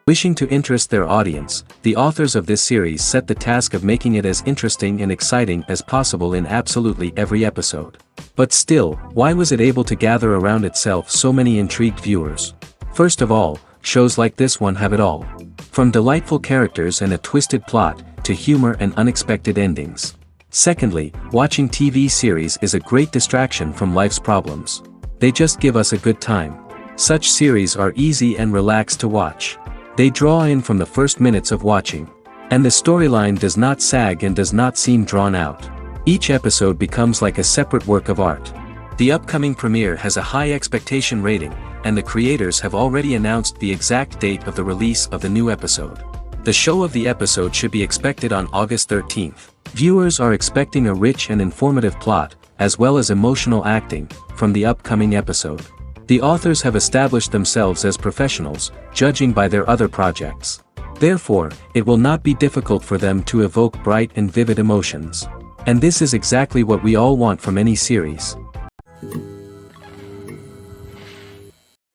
Wishing to interest their audience, the authors of this series set the task of making it as interesting and exciting as possible in absolutely every episode. But still, why was it able to gather around itself so many intrigued viewers? First of all, shows like this one have it all. From delightful characters and a twisted plot, to humor and unexpected endings. Secondly, watching TV series is a great distraction from life's problems. They just give us a good time. Such series are easy and relaxed to watch. They draw in from the first minutes of watching. And the storyline does not sag and does not seem drawn out. Each episode becomes like a separate work of art. The upcoming premiere has a high expectation rating, and the creators have already announced the exact date of the release of the new episode. The show of the episode should be expected on August 13th. Viewers are expecting a rich and informative plot, as well as emotional acting, from the upcoming episode. The authors have established themselves as professionals, judging by their other projects. Therefore, it will not be difficult for them to evoke bright and vivid emotions. And this is exactly what we all want from any series.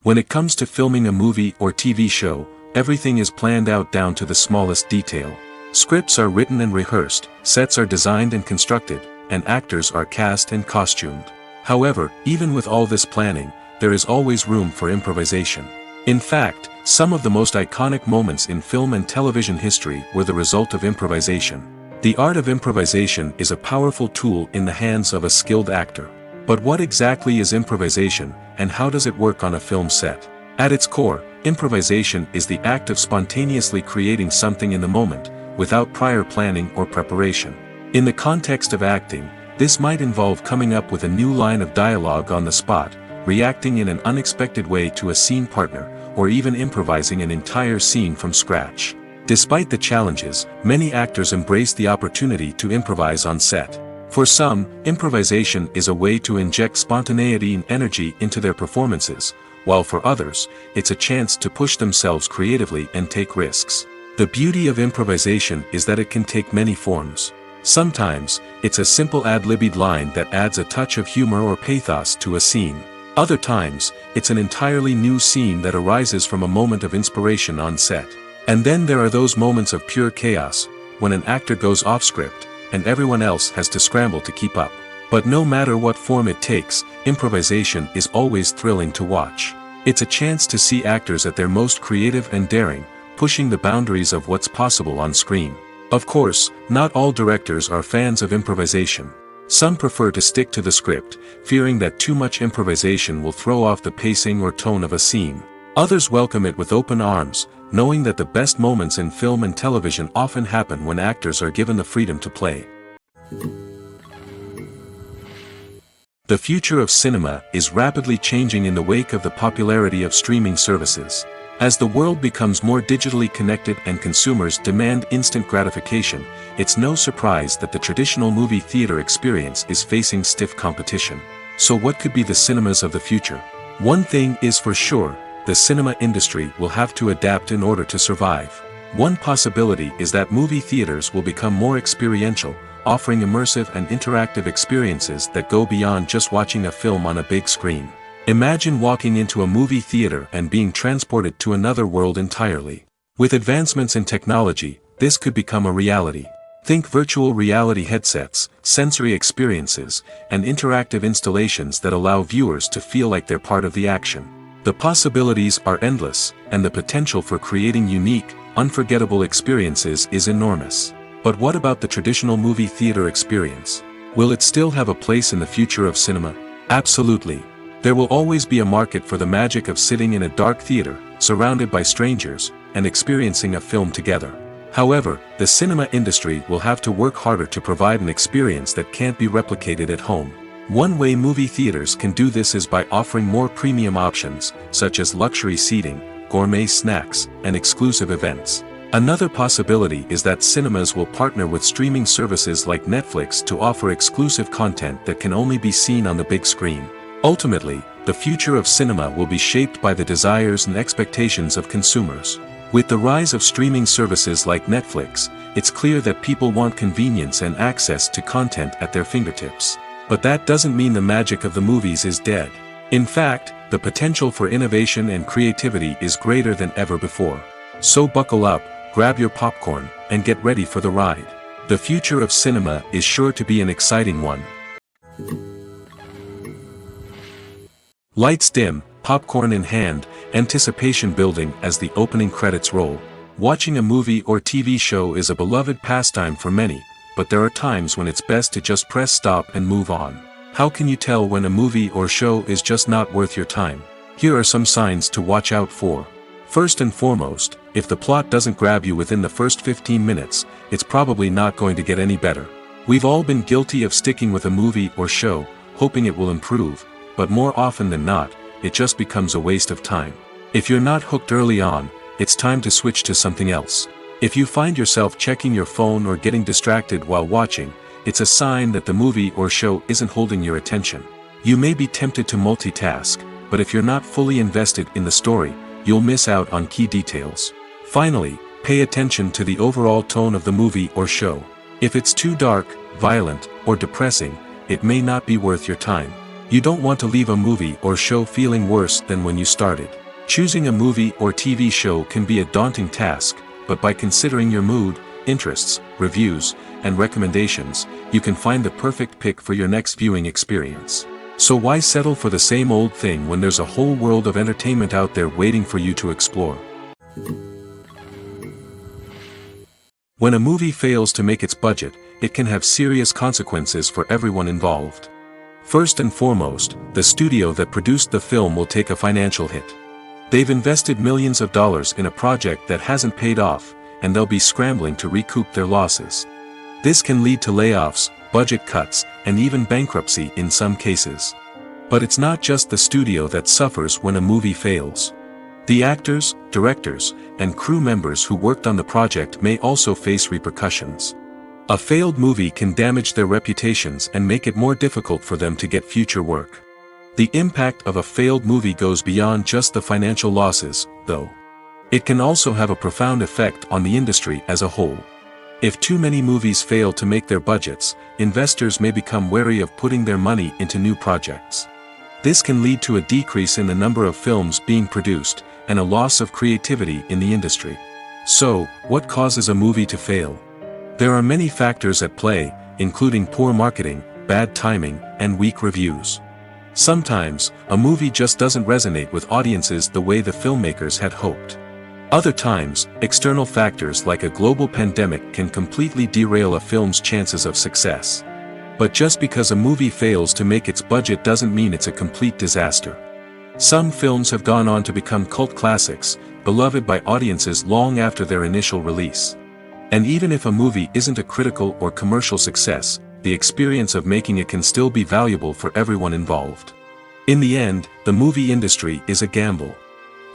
When it comes to filming a movie or TV show, everything is planned out down to the smallest detail. Scripts are written and rehearsed, sets are designed and constructed, and actors are cast and costumed. However, even with all this planning, there is always room for improvisation. In fact, some of the most iconic moments in film and television history were the result of improvisation. The art of improvisation is a powerful tool in the hands of a skilled actor. But what exactly is improvisation, and how does it work on a film set? At its core, improvisation is the act of spontaneously creating something in the moment, without prior planning or preparation. In the context of acting, this might involve coming up with a new line of dialogue on the spot, reacting in an unexpected way to a scene partner, or even improvising an entire scene from scratch. Despite the challenges, many actors embrace the opportunity to improvise on set. For some, improvisation is a way to inject spontaneity and energy into their performances, while for others, it's a chance to push themselves creatively and take risks. The beauty of improvisation is that it can take many forms. Sometimes, it's a simple ad-libbed line that adds a touch of humor or pathos to a scene. Other times, it's an entirely new scene that arises from a moment of inspiration on set. And then there are those moments of pure chaos, when an actor goes off script, and everyone else has to scramble to keep up. But no matter what form it takes, improvisation is always thrilling to watch. It's a chance to see actors at their most creative and daring, pushing the boundaries of what's possible on screen. Of course, not all directors are fans of improvisation. Some prefer to stick to the script, fearing that too much improvisation will throw off the pacing or tone of a scene. Others welcome it with open arms, knowing that the best moments in film and television often happen when actors are given the freedom to play. The future of cinema is rapidly changing in the wake of the popularity of streaming services. As the world becomes more digitally connected and consumers demand instant gratification, it's no surprise that the traditional movie theater experience is facing stiff competition. So what could be the cinemas of the future? One thing is for sure, the cinema industry will have to adapt in order to survive. One possibility is that movie theaters will become more experiential, offering immersive and interactive experiences that go beyond just watching a film on a big screen. Imagine walking into a movie theater and being transported to another world entirely. With advancements in technology, this could become a reality. Think virtual reality headsets, sensory experiences, and interactive installations that allow viewers to feel like they're part of the action. The possibilities are endless, and the potential for creating unique, unforgettable experiences is enormous. But what about the traditional movie theater experience? Will it still have a place in the future of cinema? Absolutely. There will always be a market for the magic of sitting in a dark theater, surrounded by strangers, and experiencing a film together. However, the cinema industry will have to work harder to provide an experience that can't be replicated at home. One way movie theaters can do this is by offering more premium options, such as luxury seating, gourmet snacks, and exclusive events. Another possibility is that cinemas will partner with streaming services like Netflix to offer exclusive content that can only be seen on the big screen. Ultimately, the future of cinema will be shaped by the desires and expectations of consumers. With the rise of streaming services like Netflix, it's clear that people want convenience and access to content at their fingertips. But that doesn't mean the magic of the movies is dead. In fact, the potential for innovation and creativity is greater than ever before. So buckle up, grab your popcorn, and get ready for the ride. The future of cinema is sure to be an exciting one. Lights dim, popcorn in hand, anticipation building as the opening credits roll. Watching a movie or TV show is a beloved pastime for many, but there are times when it's best to just press stop and move on. How can you tell when a movie or show is just not worth your time? Here are some signs to watch out for. First and foremost, if the plot doesn't grab you within the first 15 minutes, it's probably not going to get any better. We've all been guilty of sticking with a movie or show, hoping it will improve, but more often than not, it just becomes a waste of time. If you're not hooked early on, it's time to switch to something else. If you find yourself checking your phone or getting distracted while watching, it's a sign that the movie or show isn't holding your attention. You may be tempted to multitask, but if you're not fully invested in the story, you'll miss out on key details. Finally, pay attention to the overall tone of the movie or show. If it's too dark, violent, or depressing, it may not be worth your time. You don't want to leave a movie or show feeling worse than when you started. Choosing a movie or TV show can be a daunting task, but by considering your mood, interests, reviews, and recommendations, you can find the perfect pick for your next viewing experience. So why settle for the same old thing when there's a whole world of entertainment out there waiting for you to explore? When a movie fails to make its budget, it can have serious consequences for everyone involved. First and foremost, the studio that produced the film will take a financial hit. They've invested millions of dollars in a project that hasn't paid off, and they'll be scrambling to recoup their losses. This can lead to layoffs, budget cuts, and even bankruptcy in some cases. But it's not just the studio that suffers when a movie fails. The actors, directors, and crew members who worked on the project may also face repercussions. A failed movie can damage their reputations and make it more difficult for them to get future work. The impact of a failed movie goes beyond just the financial losses, though. It can also have a profound effect on the industry as a whole. If too many movies fail to make their budgets, investors may become wary of putting their money into new projects. This can lead to a decrease in the number of films being produced, and a loss of creativity in the industry. So, what causes a movie to fail? There are many factors at play, including poor marketing, bad timing, and weak reviews. Sometimes, a movie just doesn't resonate with audiences the way the filmmakers had hoped. Other times, external factors like a global pandemic can completely derail a film's chances of success. But just because a movie fails to make its budget doesn't mean it's a complete disaster. Some films have gone on to become cult classics, beloved by audiences long after their initial release. And even if a movie isn't a critical or commercial success, the experience of making it can still be valuable for everyone involved. In the end, the movie industry is a gamble.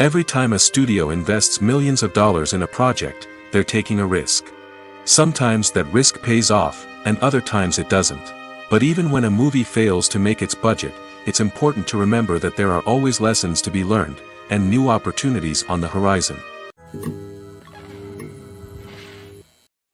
Every time a studio invests millions of dollars in a project, they're taking a risk. Sometimes that risk pays off, and other times it doesn't. But even when a movie fails to make its budget, it's important to remember that there are always lessons to be learned, and new opportunities on the horizon.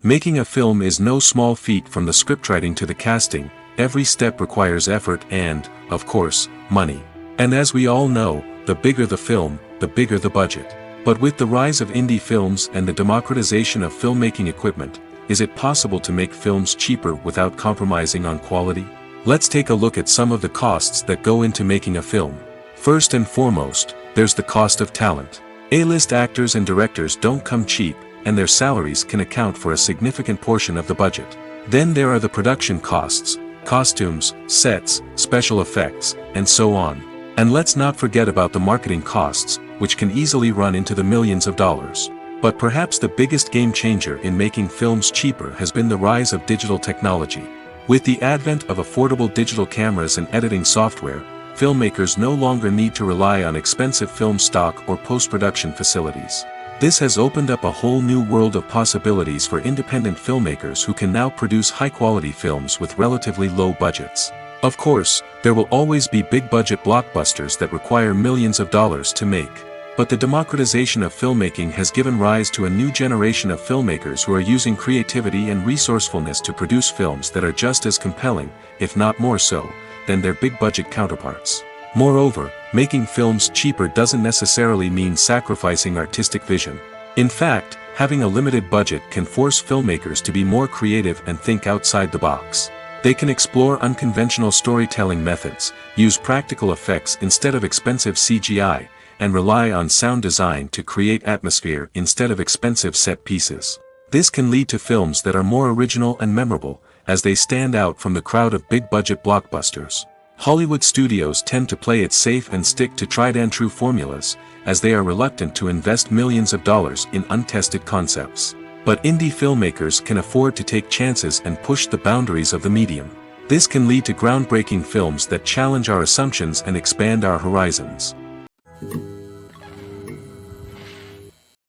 Making a film is no small feat. From the scriptwriting to the casting, every step requires effort and, of course, money. And as we all know, the bigger the film, the bigger the budget. But with the rise of indie films and the democratization of filmmaking equipment, is it possible to make films cheaper without compromising on quality? Let's take a look at some of the costs that go into making a film. First and foremost, there's the cost of talent. A-list actors and directors don't come cheap, and their salaries can account for a significant portion of the budget. Then there are the production costs, costumes, sets, special effects, and so on. And let's not forget about the marketing costs, which can easily run into the millions of dollars. But perhaps the biggest game changer in making films cheaper has been the rise of digital technology. With the advent of affordable digital cameras and editing software, filmmakers no longer need to rely on expensive film stock or post-production facilities. This has opened up a whole new world of possibilities for independent filmmakers who can now produce high-quality films with relatively low budgets. Of course, there will always be big-budget blockbusters that require millions of dollars to make. But the democratization of filmmaking has given rise to a new generation of filmmakers who are using creativity and resourcefulness to produce films that are just as compelling, if not more so, than their big-budget counterparts. Moreover, making films cheaper doesn't necessarily mean sacrificing artistic vision. In fact, having a limited budget can force filmmakers to be more creative and think outside the box. They can explore unconventional storytelling methods, use practical effects instead of expensive CGI, and rely on sound design to create atmosphere instead of expensive set pieces. This can lead to films that are more original and memorable, as they stand out from the crowd of big-budget blockbusters. Hollywood studios tend to play it safe and stick to tried-and-true formulas, as they are reluctant to invest millions of dollars in untested concepts. But indie filmmakers can afford to take chances and push the boundaries of the medium. This can lead to groundbreaking films that challenge our assumptions and expand our horizons.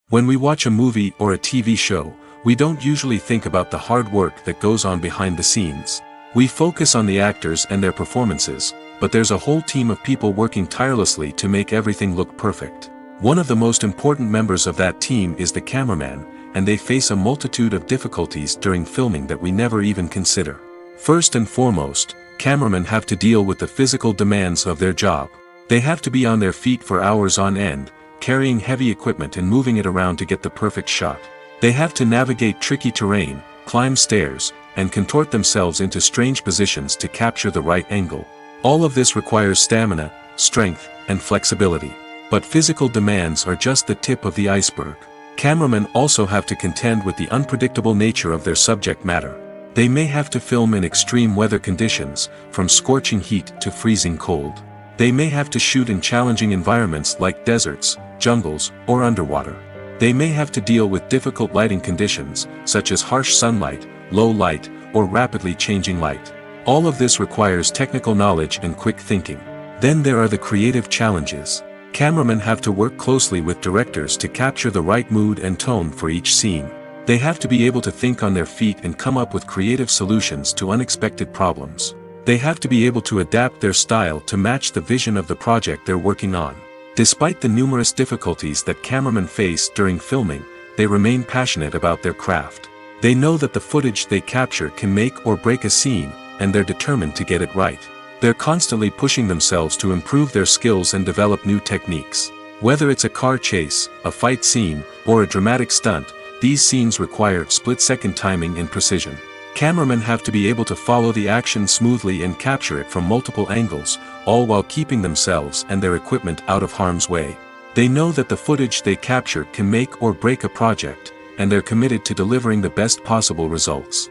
When we watch a movie or a TV show, we don't usually think about the hard work that goes on behind the scenes. We focus on the actors and their performances, but there's a whole team of people working tirelessly to make everything look perfect. One of the most important members of that team is the cameraman, and they face a multitude of difficulties during filming that we never even consider. First and foremost, cameramen have to deal with the physical demands of their job. They have to be on their feet for hours on end, carrying heavy equipment and moving it around to get the perfect shot. They have to navigate tricky terrain, climb stairs, and contort themselves into strange positions to capture the right angle. All of this requires stamina, strength, and flexibility. But physical demands are just the tip of the iceberg. Cameramen also have to contend with the unpredictable nature of their subject matter. They may have to film in extreme weather conditions, from scorching heat to freezing cold. They may have to shoot in challenging environments like deserts, jungles, or underwater. They may have to deal with difficult lighting conditions, such as harsh sunlight, low light, or rapidly changing light. All of this requires technical knowledge and quick thinking. Then there are the creative challenges. Cameramen have to work closely with directors to capture the right mood and tone for each scene. They have to be able to think on their feet and come up with creative solutions to unexpected problems. They have to be able to adapt their style to match the vision of the project they're working on. Despite the numerous difficulties that cameramen face during filming, they remain passionate about their craft. They know that the footage they capture can make or break a scene, and they're determined to get it right. They're constantly pushing themselves to improve their skills and develop new techniques. Whether it's a car chase, a fight scene, or a dramatic stunt, these scenes require split-second timing and precision. Cameramen have to be able to follow the action smoothly and capture it from multiple angles, all while keeping themselves and their equipment out of harm's way. They know that the footage they capture can make or break a project, and they're committed to delivering the best possible results.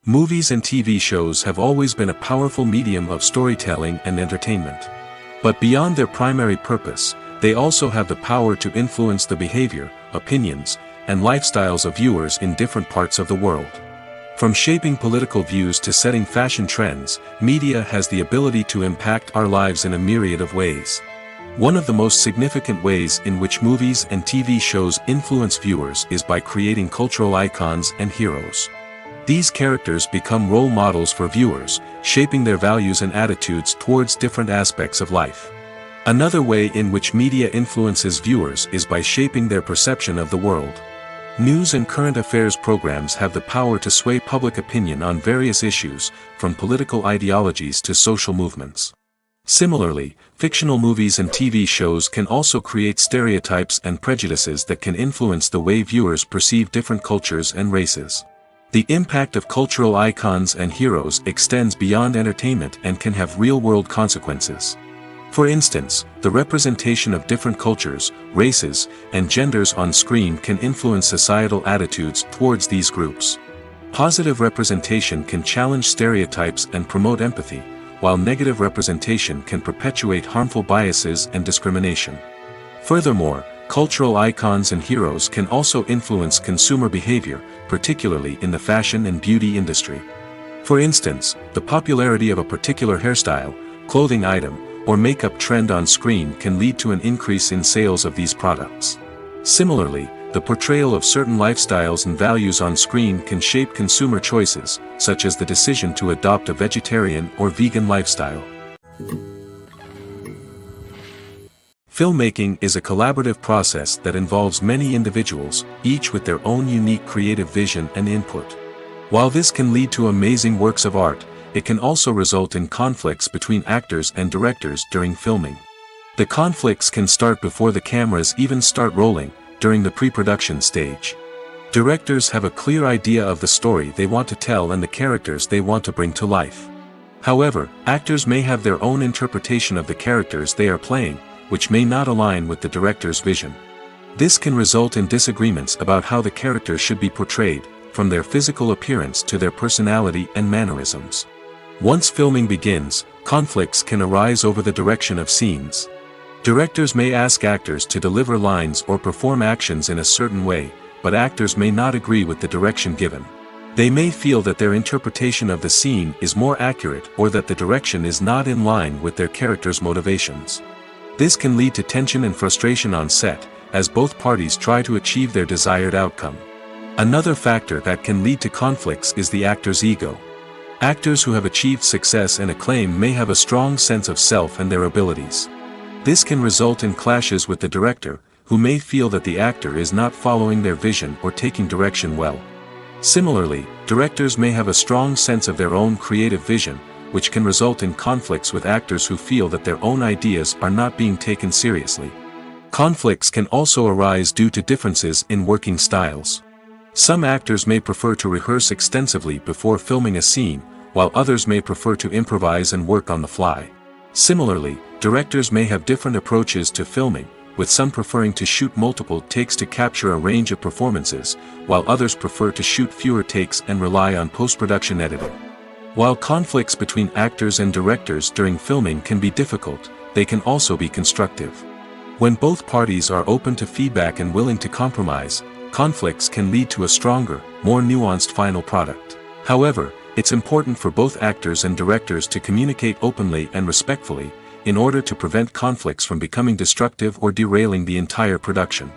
Movies and TV shows have always been a powerful medium of storytelling and entertainment. But beyond their primary purpose, they also have the power to influence the behavior, opinions, and lifestyles of viewers in different parts of the world. From shaping political views to setting fashion trends, media has the ability to impact our lives in a myriad of ways. One of the most significant ways in which movies and TV shows influence viewers is by creating cultural icons and heroes. These characters become role models for viewers, shaping their values and attitudes towards different aspects of life. Another way in which media influences viewers is by shaping their perception of the world. News and current affairs programs have the power to sway public opinion on various issues, from political ideologies to social movements. Similarly, fictional movies and TV shows can also create stereotypes and prejudices that can influence the way viewers perceive different cultures and races. The impact of cultural icons and heroes extends beyond entertainment and can have real-world consequences. For instance, the representation of different cultures, races, and genders on screen can influence societal attitudes towards these groups. Positive representation can challenge stereotypes and promote empathy, while negative representation can perpetuate harmful biases and discrimination. Furthermore, cultural icons and heroes can also influence consumer behavior, particularly in the fashion and beauty industry. For instance, the popularity of a particular hairstyle, clothing item, or makeup trend on screen can lead to an increase in sales of these products. Similarly, the portrayal of certain lifestyles and values on screen can shape consumer choices, such as the decision to adopt a vegetarian or vegan lifestyle. Filmmaking is a collaborative process that involves many individuals, each with their own unique creative vision and input. While this can lead to amazing works of art, it can also result in conflicts between actors and directors during filming. The conflicts can start before the cameras even start rolling, during the pre-production stage. Directors have a clear idea of the story they want to tell and the characters they want to bring to life. However, actors may have their own interpretation of the characters they are playing, which may not align with the director's vision. This can result in disagreements about how the characters should be portrayed, from their physical appearance to their personality and mannerisms. Once filming begins, conflicts can arise over the direction of scenes. Directors may ask actors to deliver lines or perform actions in a certain way, but actors may not agree with the direction given. They may feel that their interpretation of the scene is more accurate or that the direction is not in line with their character's motivations. This can lead to tension and frustration on set, as both parties try to achieve their desired outcome. Another factor that can lead to conflicts is the actor's ego. Actors who have achieved success and acclaim may have a strong sense of self and their abilities. This can result in clashes with the director, who may feel that the actor is not following their vision or taking direction well. Similarly, directors may have a strong sense of their own creative vision, which can result in conflicts with actors who feel that their own ideas are not being taken seriously. Conflicts can also arise due to differences in working styles. Some actors may prefer to rehearse extensively before filming a scene, while others may prefer to improvise and work on the fly. Similarly, directors may have different approaches to filming, with some preferring to shoot multiple takes to capture a range of performances, while others prefer to shoot fewer takes and rely on post-production editing. While conflicts between actors and directors during filming can be difficult, they can also be constructive. When both parties are open to feedback and willing to compromise, conflicts can lead to a stronger, more nuanced final product. However, it's important for both actors and directors to communicate openly and respectfully, in order to prevent conflicts from becoming destructive or derailing the entire production.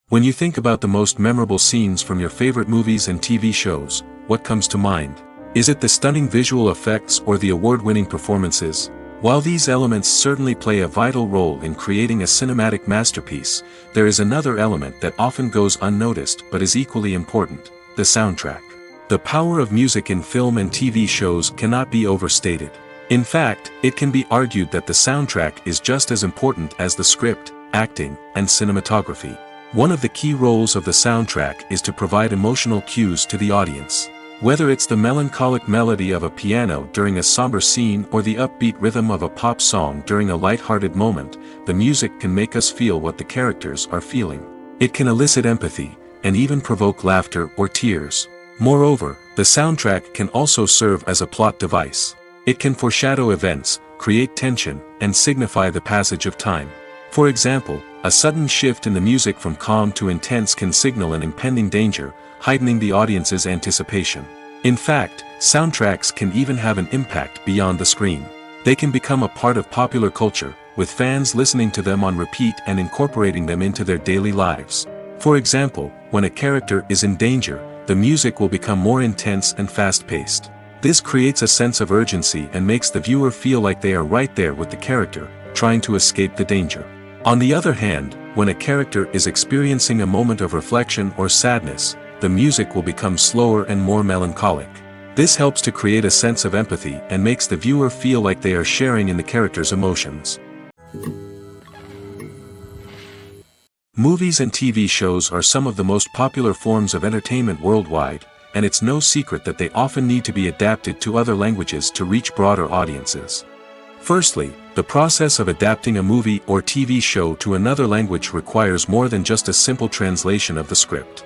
When you think about the most memorable scenes from your favorite movies and TV shows, what comes to mind? Is it the stunning visual effects or the award-winning performances? While these elements certainly play a vital role in creating a cinematic masterpiece, there is another element that often goes unnoticed but is equally important: the soundtrack. The power of music in film and TV shows cannot be overstated. In fact, it can be argued that the soundtrack is just as important as the script, acting, and cinematography. One of the key roles of the soundtrack is to provide emotional cues to the audience. Whether it's the melancholic melody of a piano during a somber scene or the upbeat rhythm of a pop song during a light-hearted moment, the music can make us feel what the characters are feeling. It can elicit empathy, and even provoke laughter or tears. Moreover, the soundtrack can also serve as a plot device. It can foreshadow events, create tension, and signify the passage of time. For example, a sudden shift in the music from calm to intense can signal an impending danger, heightening the audience's anticipation. In fact, soundtracks can even have an impact beyond the screen. They can become a part of popular culture, with fans listening to them on repeat and incorporating them into their daily lives. For example, when a character is in danger, the music will become more intense and fast-paced. This creates a sense of urgency and makes the viewer feel like they are right there with the character, trying to escape the danger. On the other hand, when a character is experiencing a moment of reflection or sadness, the music will become slower and more melancholic. This helps to create a sense of empathy and makes the viewer feel like they are sharing in the character's emotions. Movies and TV shows are some of the most popular forms of entertainment worldwide, and it's no secret that they often need to be adapted to other languages to reach broader audiences. Firstly, the process of adapting a movie or TV show to another language requires more than just a simple translation of the script.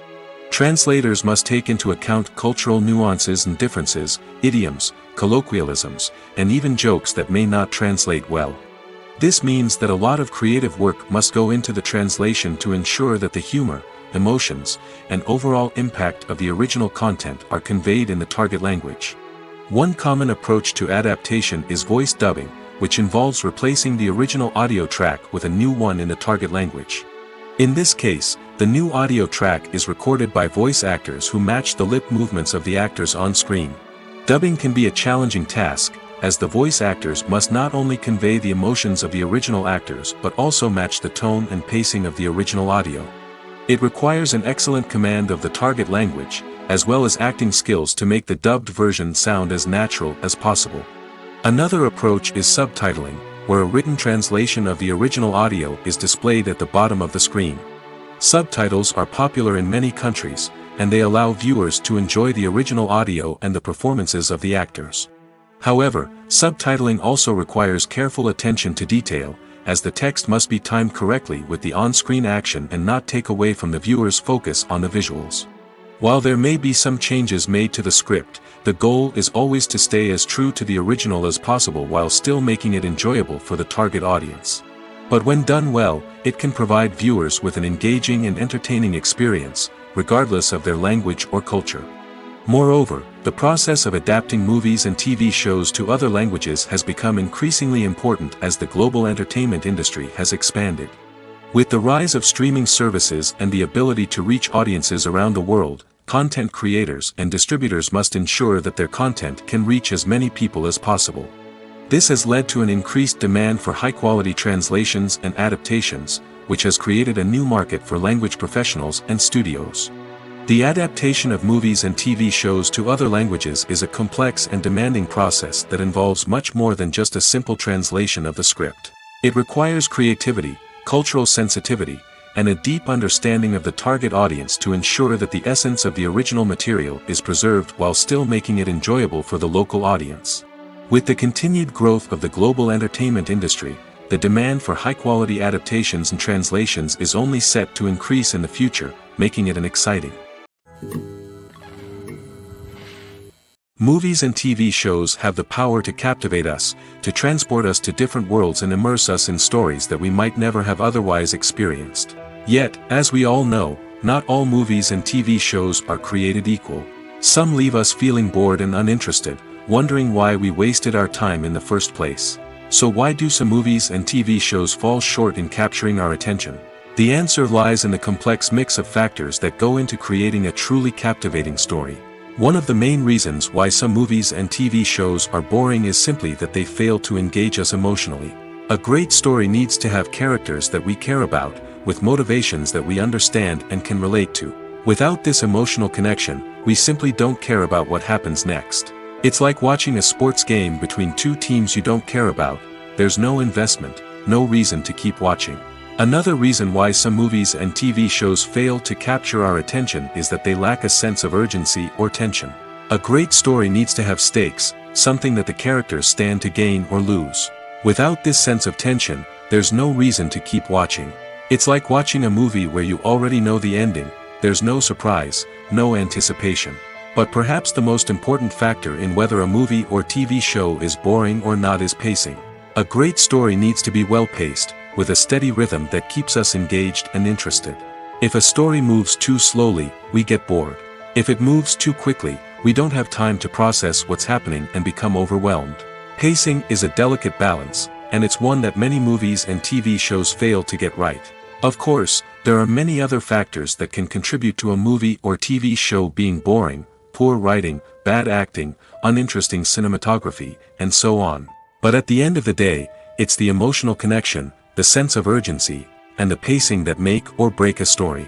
Translators must take into account cultural nuances and differences, idioms, colloquialisms, and even jokes that may not translate well. This means that a lot of creative work must go into the translation to ensure that the humor, emotions, and overall impact of the original content are conveyed in the target language. One common approach to adaptation is voice dubbing, which involves replacing the original audio track with a new one in the target language. In this case, the new audio track is recorded by voice actors who match the lip movements of the actors on screen. Dubbing can be a challenging task, as the voice actors must not only convey the emotions of the original actors but also match the tone and pacing of the original audio. It requires an excellent command of the target language, as well as acting skills to make the dubbed version sound as natural as possible. Another approach is subtitling, where a written translation of the original audio is displayed at the bottom of the screen. Subtitles are popular in many countries, and they allow viewers to enjoy the original audio and the performances of the actors. However, subtitling also requires careful attention to detail, as the text must be timed correctly with the on-screen action and not take away from the viewer's focus on the visuals. While there may be some changes made to the script, the goal is always to stay as true to the original as possible while still making it enjoyable for the target audience. But when done well, it can provide viewers with an engaging and entertaining experience, regardless of their language or culture. Moreover, the process of adapting movies and TV shows to other languages has become increasingly important as the global entertainment industry has expanded. With the rise of streaming services and the ability to reach audiences around the world, content creators and distributors must ensure that their content can reach as many people as possible. This has led to an increased demand for high-quality translations and adaptations, which has created a new market for language professionals and studios. The adaptation of movies and TV shows to other languages is a complex and demanding process that involves much more than just a simple translation of the script. It requires creativity, cultural sensitivity, and a deep understanding of the target audience to ensure that the essence of the original material is preserved while still making it enjoyable for the local audience. With the continued growth of the global entertainment industry, the demand for high-quality adaptations and translations is only set to increase in the future, making it an exciting. Movies and TV shows have the power to captivate us, to transport us to different worlds and immerse us in stories that we might never have otherwise experienced. Yet, as we all know, not all movies and TV shows are created equal. Some leave us feeling bored and uninterested, wondering why we wasted our time in the first place. So why do some movies and TV shows fall short in capturing our attention? The answer lies in the complex mix of factors that go into creating a truly captivating story. One of the main reasons why some movies and TV shows are boring is simply that they fail to engage us emotionally. A great story needs to have characters that we care about, with motivations that we understand and can relate to. Without this emotional connection, we simply don't care about what happens next. It's like watching a sports game between two teams you don't care about. There's no investment, no reason to keep watching. Another reason why some movies and TV shows fail to capture our attention is that they lack a sense of urgency or tension. A great story needs to have stakes, something that the characters stand to gain or lose. Without this sense of tension, there's no reason to keep watching. It's like watching a movie where you already know the ending. There's no surprise, no anticipation. But perhaps the most important factor in whether a movie or TV show is boring or not is pacing. A great story needs to be well-paced, with a steady rhythm that keeps us engaged and interested. If a story moves too slowly, we get bored. If it moves too quickly, we don't have time to process what's happening and become overwhelmed. Pacing is a delicate balance, and it's one that many movies and TV shows fail to get right. Of course, there are many other factors that can contribute to a movie or TV show being boring: poor writing, bad acting, uninteresting cinematography, and so on. But at the end of the day, it's the emotional connection, the sense of urgency, and the pacing that make or break a story.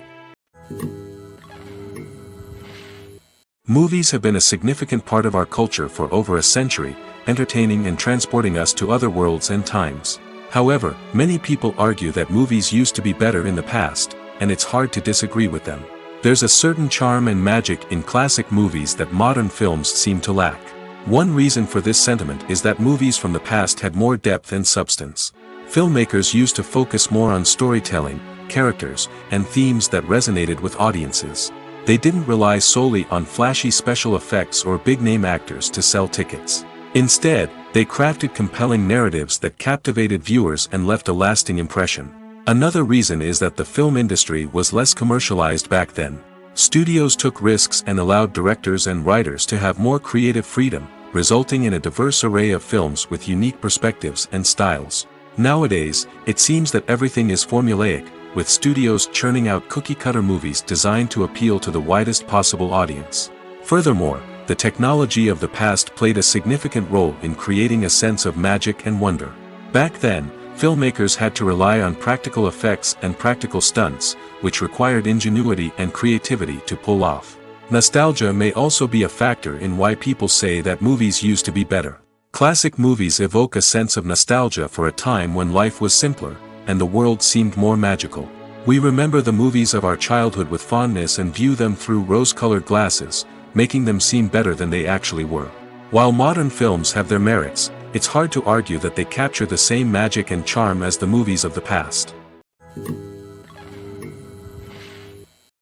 Movies have been a significant part of our culture for over a century, entertaining and transporting us to other worlds and times. However, many people argue that movies used to be better in the past, and it's hard to disagree with them. There's a certain charm and magic in classic movies that modern films seem to lack. One reason for this sentiment is that movies from the past had more depth and substance. Filmmakers used to focus more on storytelling, characters, and themes that resonated with audiences. They didn't rely solely on flashy special effects or big-name actors to sell tickets. Instead, they crafted compelling narratives that captivated viewers and left a lasting impression. Another reason is that the film industry was less commercialized back then. Studios took risks and allowed directors and writers to have more creative freedom, resulting in a diverse array of films with unique perspectives and styles. Nowadays, it seems that everything is formulaic, with studios churning out cookie-cutter movies designed to appeal to the widest possible audience. Furthermore, the technology of the past played a significant role in creating a sense of magic and wonder. Back then, filmmakers had to rely on practical effects and practical stunts, which required ingenuity and creativity to pull off. Nostalgia may also be a factor in why people say that movies used to be better. Classic movies evoke a sense of nostalgia for a time when life was simpler, and the world seemed more magical. We remember the movies of our childhood with fondness and view them through rose-colored glasses, making them seem better than they actually were. While modern films have their merits, it's hard to argue that they capture the same magic and charm as the movies of the past.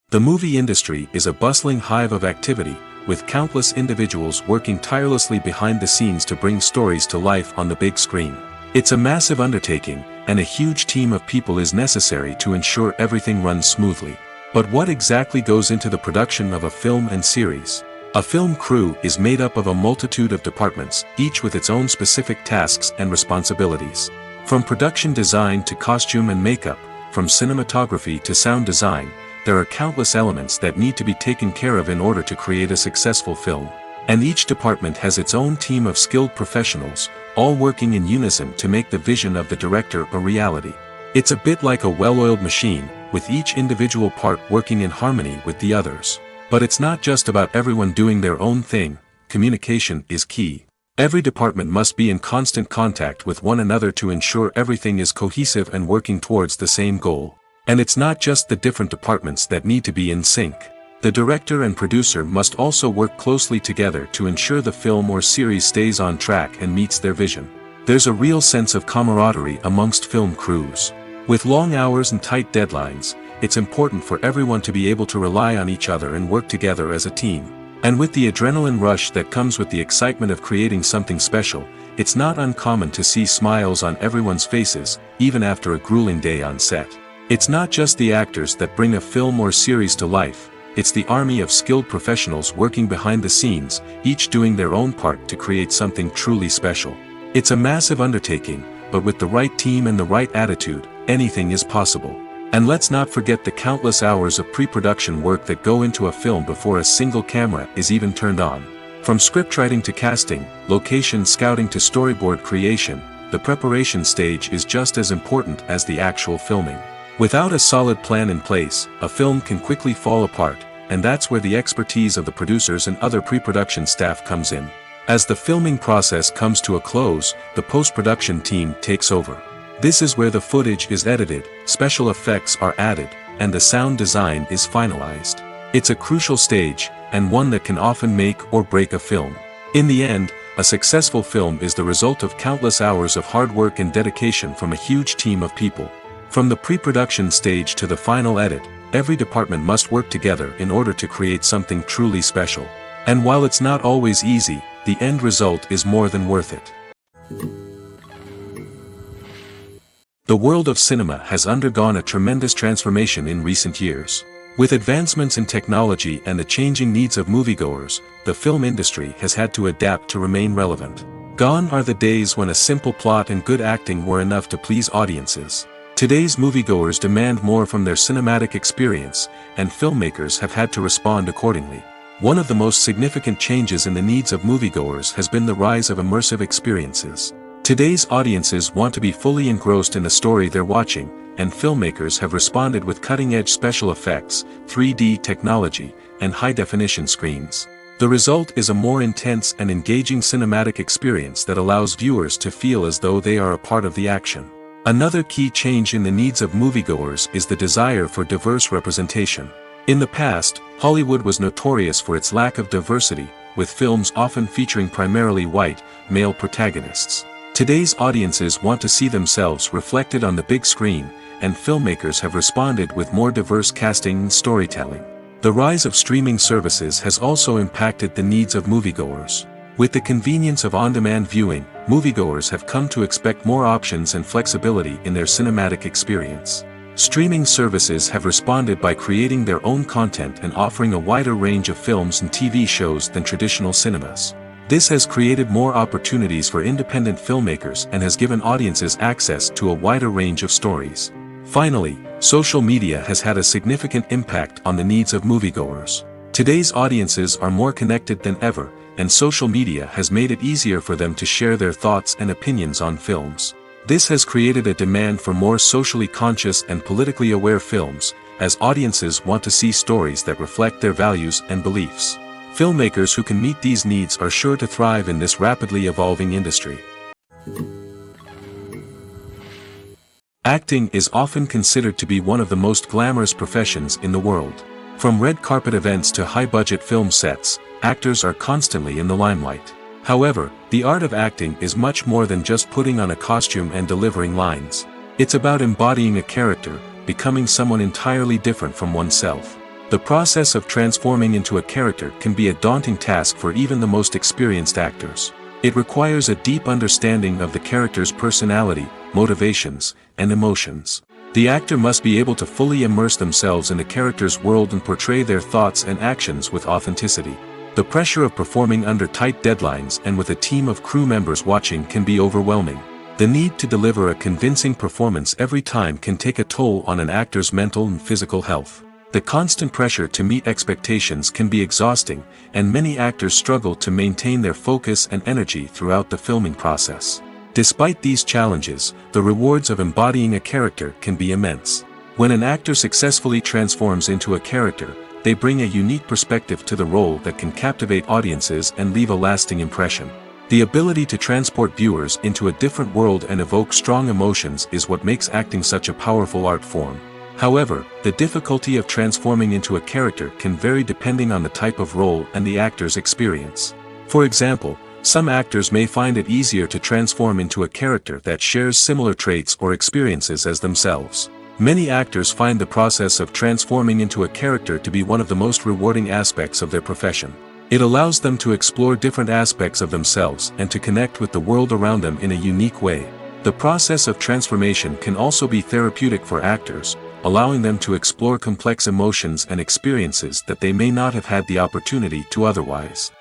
The movie industry is a bustling hive of activity, with countless individuals working tirelessly behind the scenes to bring stories to life on the big screen. It's a massive undertaking, and a huge team of people is necessary to ensure everything runs smoothly. But what exactly goes into the production of a film and series? A film crew is made up of a multitude of departments, each with its own specific tasks and responsibilities. From production design to costume and makeup, from cinematography to sound design, there are countless elements that need to be taken care of in order to create a successful film. And each department has its own team of skilled professionals, all working in unison to make the vision of the director a reality. It's a bit like a well-oiled machine, with each individual part working in harmony with the others. But it's not just about everyone doing their own thing. Communication is key. Every department must be in constant contact with one another to ensure everything is cohesive and working towards the same goal. And it's not just the different departments that need to be in sync. The director and producer must also work closely together to ensure the film or series stays on track and meets their vision. There's a real sense of camaraderie amongst film crews. With long hours and tight deadlines, it's important for everyone to be able to rely on each other and work together as a team. And with the adrenaline rush that comes with the excitement of creating something special, it's not uncommon to see smiles on everyone's faces, even after a grueling day on set. It's not just the actors that bring a film or series to life, it's the army of skilled professionals working behind the scenes, each doing their own part to create something truly special. It's a massive undertaking, but with the right team and the right attitude, anything is possible. And let's not forget the countless hours of pre-production work that go into a film before a single camera is even turned on. From scriptwriting to casting, location scouting to storyboard creation, the preparation stage is just as important as the actual filming. Without a solid plan in place, a film can quickly fall apart, and that's where the expertise of the producers and other pre-production staff comes in. As the filming process comes to a close, the post-production team takes over. This is where the footage is edited, special effects are added, and the sound design is finalized. It's a crucial stage, and one that can often make or break a film. In the end, a successful film is the result of countless hours of hard work and dedication from a huge team of people. From the pre-production stage to the final edit, every department must work together in order to create something truly special. And while it's not always easy, the end result is more than worth it. The world of cinema has undergone a tremendous transformation in recent years. With advancements in technology and the changing needs of moviegoers, the film industry has had to adapt to remain relevant. Gone are the days when a simple plot and good acting were enough to please audiences. Today's moviegoers demand more from their cinematic experience, and filmmakers have had to respond accordingly. One of the most significant changes in the needs of moviegoers has been the rise of immersive experiences. Today's audiences want to be fully engrossed in the story they're watching, and filmmakers have responded with cutting-edge special effects, 3D technology, and high-definition screens. The result is a more intense and engaging cinematic experience that allows viewers to feel as though they are a part of the action. Another key change in the needs of moviegoers is the desire for diverse representation. In the past, Hollywood was notorious for its lack of diversity, with films often featuring primarily white, male protagonists. Today's audiences want to see themselves reflected on the big screen, and filmmakers have responded with more diverse casting and storytelling. The rise of streaming services has also impacted the needs of moviegoers. With the convenience of on-demand viewing, moviegoers have come to expect more options and flexibility in their cinematic experience. Streaming services have responded by creating their own content and offering a wider range of films and TV shows than traditional cinemas. This has created more opportunities for independent filmmakers and has given audiences access to a wider range of stories. Finally, social media has had a significant impact on the needs of moviegoers. Today's audiences are more connected than ever, and social media has made it easier for them to share their thoughts and opinions on films. This has created a demand for more socially conscious and politically aware films, as audiences want to see stories that reflect their values and beliefs. Filmmakers who can meet these needs are sure to thrive in this rapidly evolving industry. Acting is often considered to be one of the most glamorous professions in the world. From red carpet events to high-budget film sets, actors are constantly in the limelight. However, the art of acting is much more than just putting on a costume and delivering lines. It's about embodying a character, becoming someone entirely different from oneself. The process of transforming into a character can be a daunting task for even the most experienced actors. It requires a deep understanding of the character's personality, motivations, and emotions. The actor must be able to fully immerse themselves in the character's world and portray their thoughts and actions with authenticity. The pressure of performing under tight deadlines and with a team of crew members watching can be overwhelming. The need to deliver a convincing performance every time can take a toll on an actor's mental and physical health. The constant pressure to meet expectations can be exhausting, and many actors struggle to maintain their focus and energy throughout the filming process. Despite these challenges, the rewards of embodying a character can be immense. When an actor successfully transforms into a character, they bring a unique perspective to the role that can captivate audiences and leave a lasting impression. The ability to transport viewers into a different world and evoke strong emotions is what makes acting such a powerful art form. However, the difficulty of transforming into a character can vary depending on the type of role and the actor's experience. For example, some actors may find it easier to transform into a character that shares similar traits or experiences as themselves. Many actors find the process of transforming into a character to be one of the most rewarding aspects of their profession. It allows them to explore different aspects of themselves and to connect with the world around them in a unique way. The process of transformation can also be therapeutic for actors, allowing them to explore complex emotions and experiences that they may not have had the opportunity to otherwise.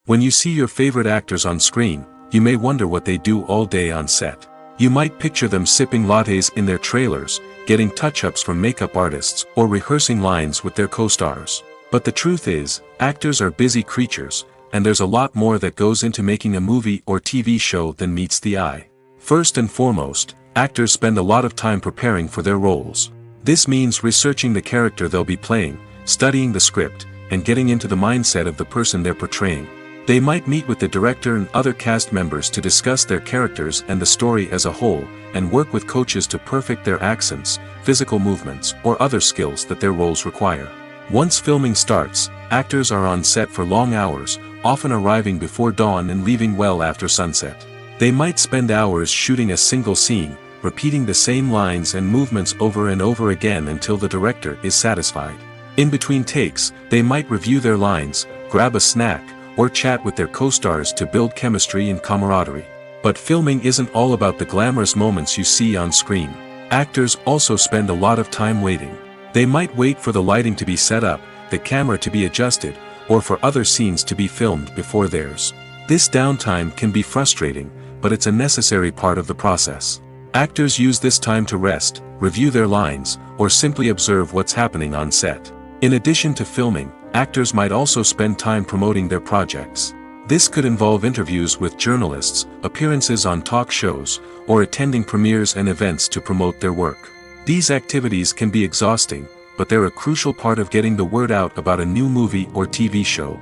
When you see your favorite actors on screen, you may wonder what they do all day on set. You might picture them sipping lattes in their trailers, getting touch-ups from makeup artists, or rehearsing lines with their co-stars. But the truth is, actors are busy creatures, and there's a lot more that goes into making a movie or TV show than meets the eye. First and foremost, actors spend a lot of time preparing for their roles. This means researching the character they'll be playing, studying the script, and getting into the mindset of the person they're portraying. They might meet with the director and other cast members to discuss their characters and the story as a whole, and work with coaches to perfect their accents, physical movements, or other skills that their roles require. Once filming starts, actors are on set for long hours, often arriving before dawn and leaving well after sunset. They might spend hours shooting a single scene, repeating the same lines and movements over and over again until the director is satisfied. In between takes, they might review their lines, grab a snack, or chat with their co-stars to build chemistry and camaraderie. But filming isn't all about the glamorous moments you see on screen. Actors also spend a lot of time waiting. They might wait for the lighting to be set up, the camera to be adjusted, or for other scenes to be filmed before theirs. This downtime can be frustrating, but it's a necessary part of the process. Actors use this time to rest, review their lines, or simply observe what's happening on set. In addition to filming, actors might also spend time promoting their projects. This could involve interviews with journalists, appearances on talk shows, or attending premieres and events to promote their work. These activities can be exhausting, but they're a crucial part of getting the word out about a new movie or TV show.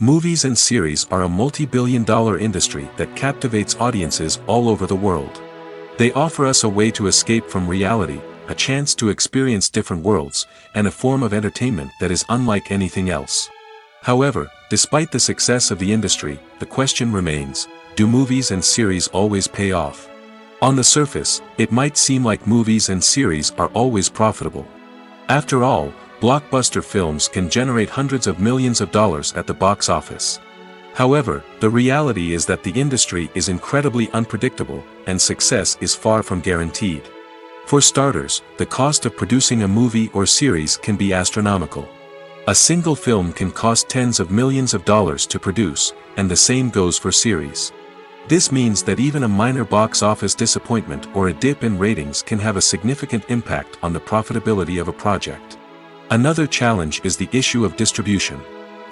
Movies and series are a multi-billion-dollar industry that captivates audiences all over the world. They offer us a way to escape from reality, a chance to experience different worlds, and a form of entertainment that is unlike anything else. However, despite the success of the industry, the question remains, do movies and series always pay off? On the surface, it might seem like movies and series are always profitable. After all, blockbuster films can generate hundreds of millions of dollars at the box office. However, the reality is that the industry is incredibly unpredictable, and success is far from guaranteed. For starters, the cost of producing a movie or series can be astronomical. A single film can cost tens of millions of dollars to produce, and the same goes for series. This means that even a minor box office disappointment or a dip in ratings can have a significant impact on the profitability of a project. Another challenge is the issue of distribution.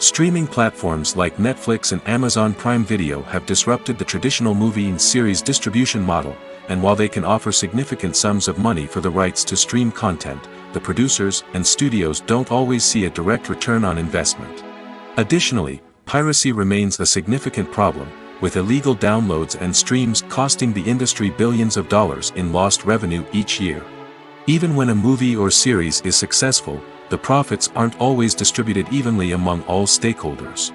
Streaming platforms like Netflix and Amazon Prime Video have disrupted the traditional movie and series distribution model, and while they can offer significant sums of money for the rights to stream content, the producers and studios don't always see a direct return on investment. Additionally, piracy remains a significant problem, with illegal downloads and streams costing the industry billions of dollars in lost revenue each year. Even when a movie or series is successful, the profits aren't always distributed evenly among all stakeholders.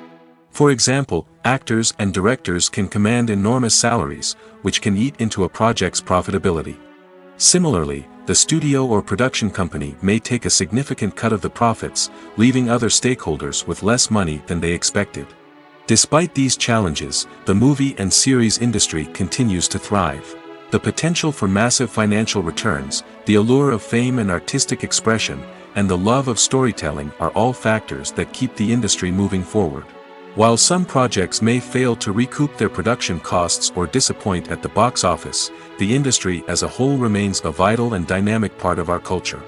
For example, actors and directors can command enormous salaries, which can eat into a project's profitability. Similarly, the studio or production company may take a significant cut of the profits, leaving other stakeholders with less money than they expected. Despite these challenges, the movie and series industry continues to thrive. The potential for massive financial returns, the allure of fame and artistic expression, and the love of storytelling are all factors that keep the industry moving forward. While some projects may fail to recoup their production costs or disappoint at the box office, the industry as a whole remains a vital and dynamic part of our culture.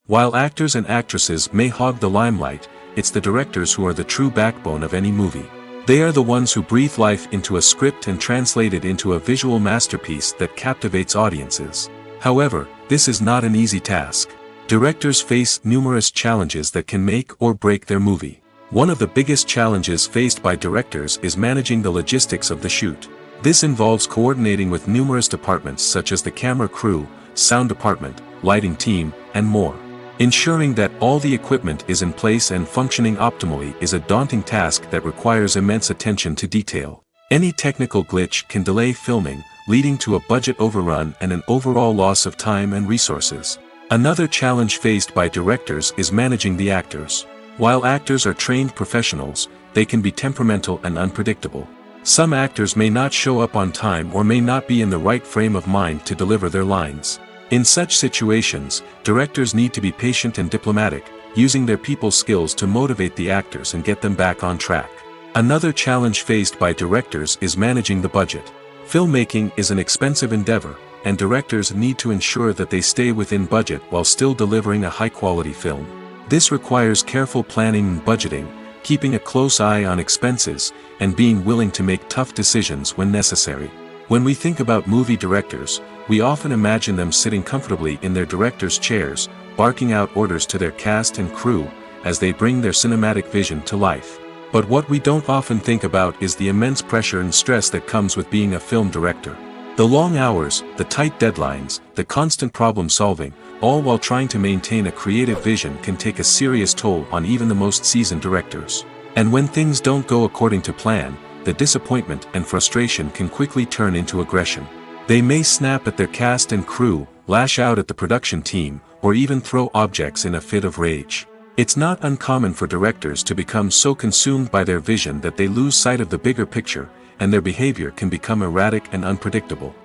While actors and actresses may hog the limelight, it's the directors who are the true backbone of any movie. They are the ones who breathe life into a script and translate it into a visual masterpiece that captivates audiences. However, this is not an easy task. Directors face numerous challenges that can make or break their movie. One of the biggest challenges faced by directors is managing the logistics of the shoot. This involves coordinating with numerous departments such as the camera crew, sound department, lighting team, and more. Ensuring that all the equipment is in place and functioning optimally is a daunting task that requires immense attention to detail. Any technical glitch can delay filming, leading to a budget overrun and an overall loss of time and resources. Another challenge faced by directors is managing the actors. While actors are trained professionals, they can be temperamental and unpredictable. Some actors may not show up on time or may not be in the right frame of mind to deliver their lines. In such situations, directors need to be patient and diplomatic, using their people skills to motivate the actors and get them back on track. Another challenge faced by directors is managing the budget. Filmmaking is an expensive endeavor, and directors need to ensure that they stay within budget while still delivering a high-quality film. This requires careful planning and budgeting, keeping a close eye on expenses, and being willing to make tough decisions when necessary. When we think about movie directors, we often imagine them sitting comfortably in their director's chairs, barking out orders to their cast and crew, as they bring their cinematic vision to life. But what we don't often think about is the immense pressure and stress that comes with being a film director. The long hours, the tight deadlines, the constant problem solving, all while trying to maintain a creative vision can take a serious toll on even the most seasoned directors. And when things don't go according to plan, the disappointment and frustration can quickly turn into aggression. They may snap at their cast and crew, lash out at the production team, or even throw objects in a fit of rage. It's not uncommon for directors to become so consumed by their vision that they lose sight of the bigger picture, and their behavior can become erratic and unpredictable.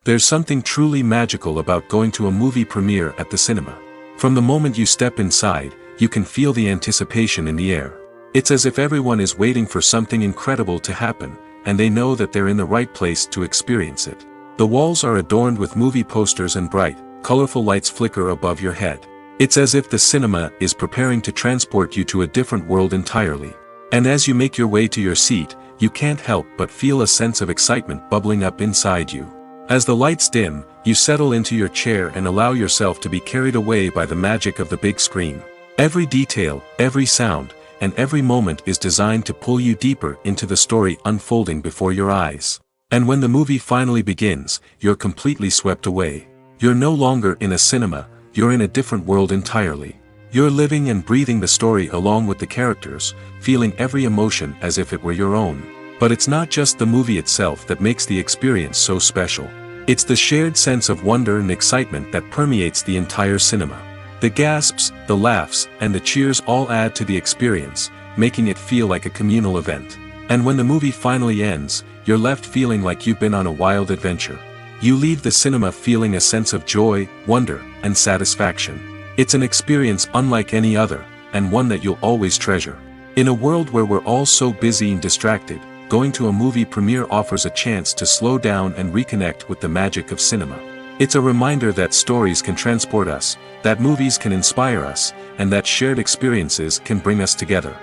There's something truly magical about going to a movie premiere at the cinema. From the moment you step inside, you can feel the anticipation in the air. It's as if everyone is waiting for something incredible to happen, and they know that they're in the right place to experience it. The walls are adorned with movie posters and bright, colorful lights flicker above your head. It's as if the cinema is preparing to transport you to a different world entirely. And as you make your way to your seat, you can't help but feel a sense of excitement bubbling up inside you. As the lights dim, you settle into your chair and allow yourself to be carried away by the magic of the big screen. Every detail, every sound, and every moment is designed to pull you deeper into the story unfolding before your eyes. And when the movie finally begins, you're completely swept away. You're no longer in a cinema, you're in a different world entirely. You're living and breathing the story along with the characters, feeling every emotion as if it were your own. But it's not just the movie itself that makes the experience so special. It's the shared sense of wonder and excitement that permeates the entire cinema. The gasps, the laughs, and the cheers all add to the experience, making it feel like a communal event. And when the movie finally ends, you're left feeling like you've been on a wild adventure. You leave the cinema feeling a sense of joy, wonder, and satisfaction. It's an experience unlike any other, and one that you'll always treasure. In a world where we're all so busy and distracted, going to a movie premiere offers a chance to slow down and reconnect with the magic of cinema. It's a reminder that stories can transport us, that movies can inspire us, and that shared experiences can bring us together.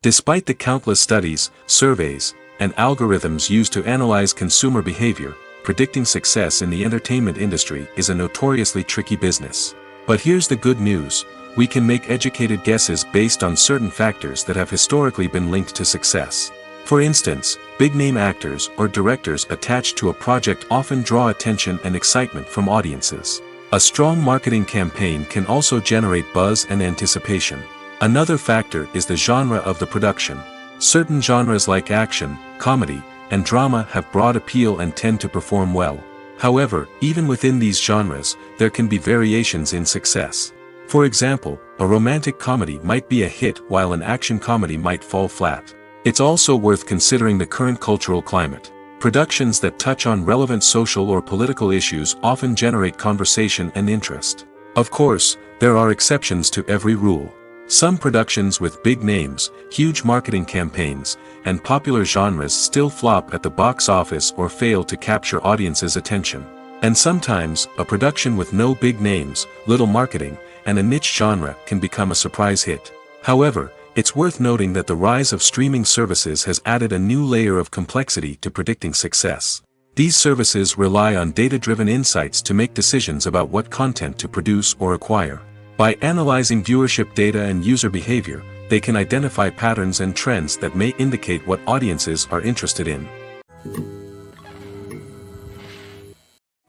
Despite the countless studies, surveys, and algorithms used to analyze consumer behavior, predicting success in the entertainment industry is a notoriously tricky business. But here's the good news: we can make educated guesses based on certain factors that have historically been linked to success. For instance, big-name actors or directors attached to a project often draw attention and excitement from audiences. A strong marketing campaign can also generate buzz and anticipation. Another factor is the genre of the production. Certain genres like action, comedy, and drama have broad appeal and tend to perform well. However, even within these genres, there can be variations in success. For example, a romantic comedy might be a hit while an action comedy might fall flat. It's also worth considering the current cultural climate. Productions that touch on relevant social or political issues often generate conversation and interest. Of course, there are exceptions to every rule. Some productions with big names, huge marketing campaigns, and popular genres still flop at the box office or fail to capture audiences' attention. And sometimes, a production with no big names, little marketing, and a niche genre can become a surprise hit. However, it's worth noting that the rise of streaming services has added a new layer of complexity to predicting success. These services rely on data-driven insights to make decisions about what content to produce or acquire. By analyzing viewership data and user behavior, they can identify patterns and trends that may indicate what audiences are interested in.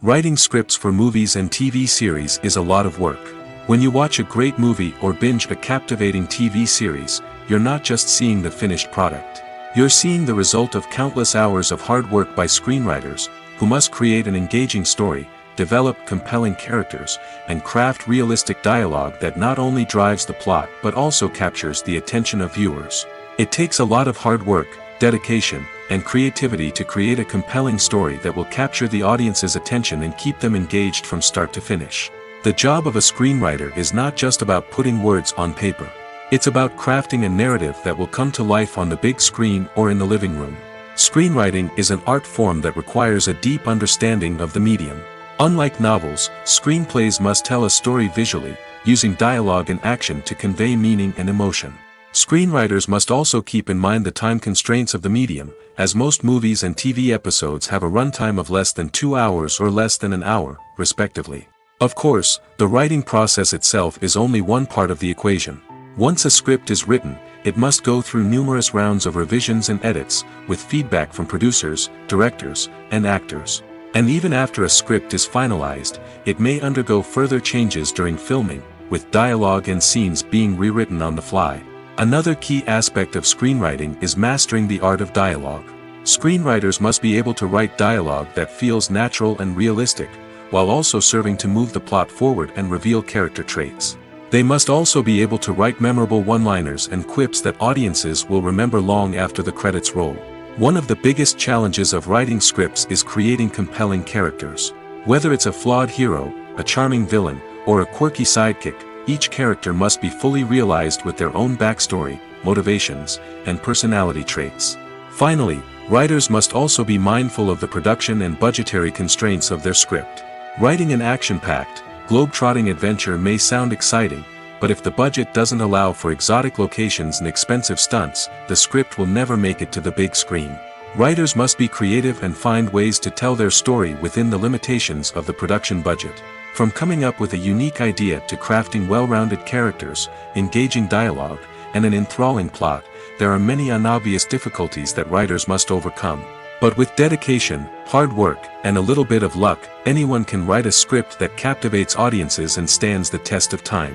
Writing scripts for movies and TV series is a lot of work. When you watch a great movie or binge a captivating TV series, you're not just seeing the finished product. You're seeing the result of countless hours of hard work by screenwriters, who must create an engaging story, develop compelling characters, and craft realistic dialogue that not only drives the plot but also captures the attention of viewers. It takes a lot of hard work, dedication, and creativity to create a compelling story that will capture the audience's attention and keep them engaged from start to finish. The job of a screenwriter is not just about putting words on paper. It's about crafting a narrative that will come to life on the big screen or in the living room. Screenwriting is an art form that requires a deep understanding of the medium. Unlike novels, screenplays must tell a story visually, using dialogue and action to convey meaning and emotion. Screenwriters must also keep in mind the time constraints of the medium, as most movies and TV episodes have a runtime of less than 2 hours or less than an hour, respectively. Of course, the writing process itself is only one part of the equation. Once a script is written, it must go through numerous rounds of revisions and edits, with feedback from producers, directors, and actors. And even after a script is finalized, it may undergo further changes during filming, with dialogue and scenes being rewritten on the fly. Another key aspect of screenwriting is mastering the art of dialogue. Screenwriters must be able to write dialogue that feels natural and realistic, while also serving to move the plot forward and reveal character traits. They must also be able to write memorable one-liners and quips that audiences will remember long after the credits roll. One of the biggest challenges of writing scripts is creating compelling characters. Whether it's a flawed hero, a charming villain, or a quirky sidekick, each character must be fully realized with their own backstory, motivations, and personality traits. Finally, writers must also be mindful of the production and budgetary constraints of their script. Writing an action-packed, globe-trotting adventure may sound exciting, but if the budget doesn't allow for exotic locations and expensive stunts, the script will never make it to the big screen. Writers must be creative and find ways to tell their story within the limitations of the production budget. From coming up with a unique idea to crafting well-rounded characters, engaging dialogue, and an enthralling plot, there are many unobvious difficulties that writers must overcome. But with dedication, hard work, and a little bit of luck, anyone can write a script that captivates audiences and stands the test of time.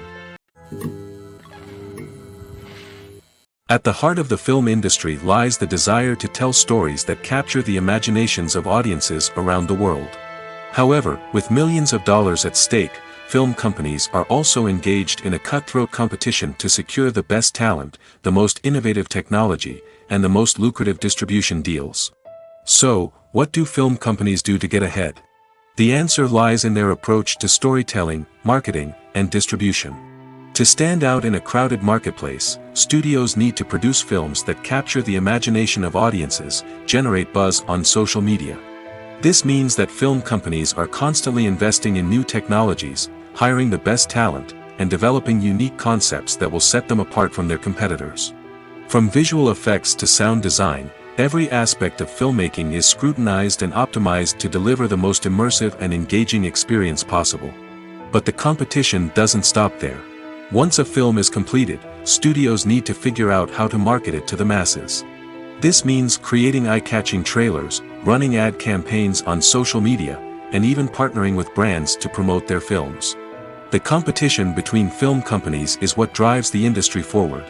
At the heart of the film industry lies the desire to tell stories that capture the imaginations of audiences around the world. However, with millions of dollars at stake, film companies are also engaged in a cutthroat competition to secure the best talent, the most innovative technology, and the most lucrative distribution deals. So, what do film companies do to get ahead? The answer lies in their approach to storytelling, marketing, and distribution. To stand out in a crowded marketplace, studios need to produce films that capture the imagination of audiences, generate buzz on social media, This means that film companies are constantly investing in new technologies, hiring the best talent, and developing unique concepts that will set them apart from their competitors. From visual effects to sound design, every aspect of filmmaking is scrutinized and optimized to deliver the most immersive and engaging experience possible. But the competition doesn't stop there. Once a film is completed, studios need to figure out how to market it to the masses. This means creating eye-catching trailers, running ad campaigns on social media, and even partnering with brands to promote their films. The competition between film companies is what drives the industry forward.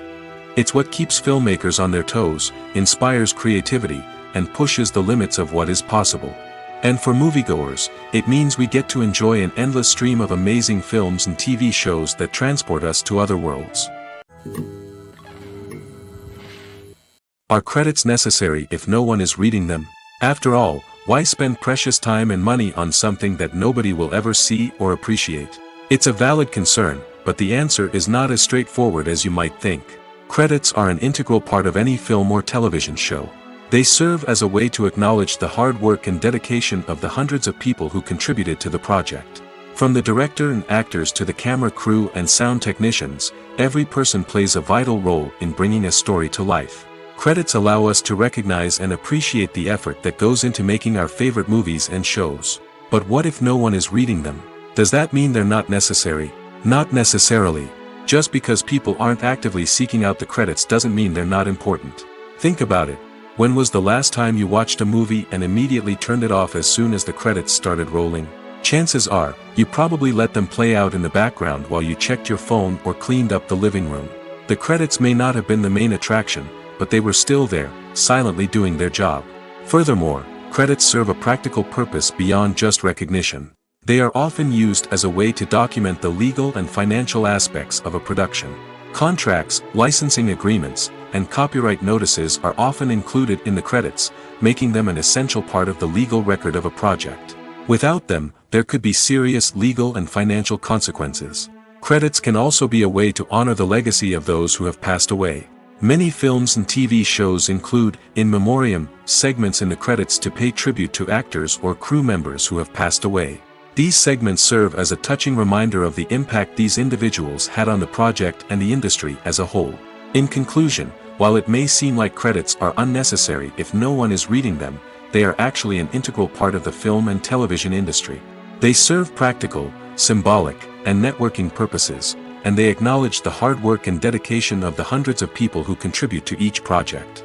It's what keeps filmmakers on their toes, inspires creativity, and pushes the limits of what is possible. And for moviegoers, it means we get to enjoy an endless stream of amazing films and TV shows that transport us to other worlds. Are credits necessary if no one is reading them? After all, why spend precious time and money on something that nobody will ever see or appreciate? It's a valid concern, but the answer is not as straightforward as you might think. Credits are an integral part of any film or television show. They serve as a way to acknowledge the hard work and dedication of the hundreds of people who contributed to the project. From the director and actors to the camera crew and sound technicians, every person plays a vital role in bringing a story to life. Credits allow us to recognize and appreciate the effort that goes into making our favorite movies and shows. But what if no one is reading them? Does that mean they're not necessary? Not necessarily. Just because people aren't actively seeking out the credits doesn't mean they're not important. Think about it. When was the last time you watched a movie and immediately turned it off as soon as the credits started rolling? Chances are, you probably let them play out in the background while you checked your phone or cleaned up the living room. The credits may not have been the main attraction, but they were still there, silently doing their job. Furthermore, credits serve a practical purpose beyond just recognition. They are often used as a way to document the legal and financial aspects of a production. Contracts, licensing agreements, and copyright notices are often included in the credits, making them an essential part of the legal record of a project. Without them, there could be serious legal and financial consequences. Credits can also be a way to honor the legacy of those who have passed away. Many films and TV shows include, in memoriam, segments in the credits to pay tribute to actors or crew members who have passed away. These segments serve as a touching reminder of the impact these individuals had on the project and the industry as a whole. In conclusion, while it may seem like credits are unnecessary if no one is reading them, they are actually an integral part of the film and television industry. They serve practical, symbolic, and networking purposes, and they acknowledge the hard work and dedication of the hundreds of people who contribute to each project.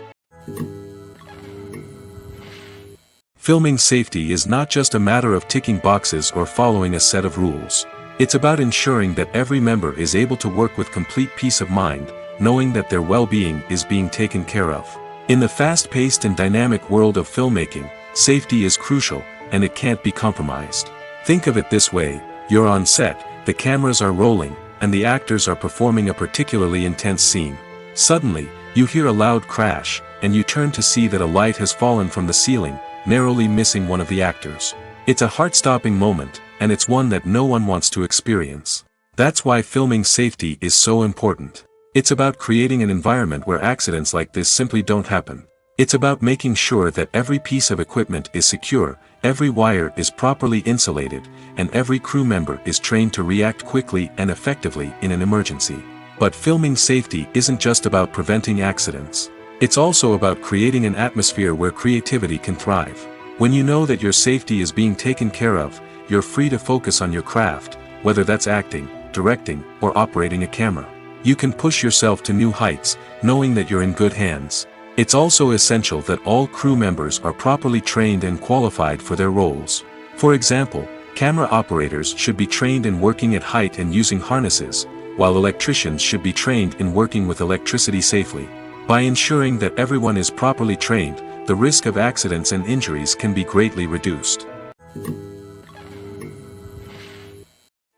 Filming safety is not just a matter of ticking boxes or following a set of rules. It's about ensuring that every member is able to work with complete peace of mind, knowing that their well-being is being taken care of. In the fast-paced and dynamic world of filmmaking, safety is crucial, and it can't be compromised. Think of it this way: you're on set, the cameras are rolling, and the actors are performing a particularly intense scene. Suddenly, you hear a loud crash, and you turn to see that a light has fallen from the ceiling, narrowly missing one of the actors. It's a heart-stopping moment, and it's one that no one wants to experience. That's why filming safety is so important. It's about creating an environment where accidents like this simply don't happen. It's about making sure that every piece of equipment is secure, every wire is properly insulated, and every crew member is trained to react quickly and effectively in an emergency. But filming safety isn't just about preventing accidents. It's also about creating an atmosphere where creativity can thrive. When you know that your safety is being taken care of, you're free to focus on your craft, whether that's acting, directing, or operating a camera. You can push yourself to new heights, knowing that you're in good hands. It's also essential that all crew members are properly trained and qualified for their roles. For example, camera operators should be trained in working at height and using harnesses, while electricians should be trained in working with electricity safely. By ensuring that everyone is properly trained, the risk of accidents and injuries can be greatly reduced.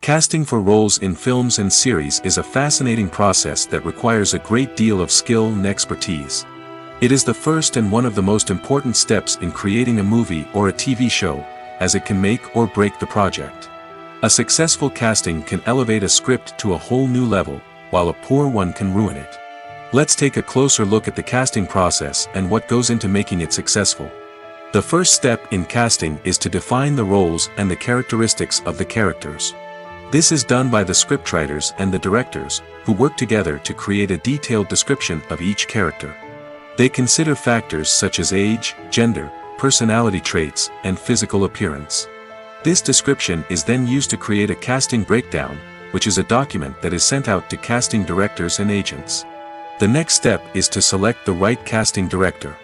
Casting for roles in films and series is a fascinating process that requires a great deal of skill and expertise. It is the first and one of the most important steps in creating a movie or a TV show, as it can make or break the project. A successful casting can elevate a script to a whole new level, while a poor one can ruin it. Let's take a closer look at the casting process and what goes into making it successful. The first step in casting is to define the roles and the characteristics of the characters. This is done by the scriptwriters and the directors, who work together to create a detailed description of each character. They consider factors such as age, gender, personality traits, and physical appearance. This description is then used to create a casting breakdown, which is a document that is sent out to casting directors and agents. The next step is to select the right casting director.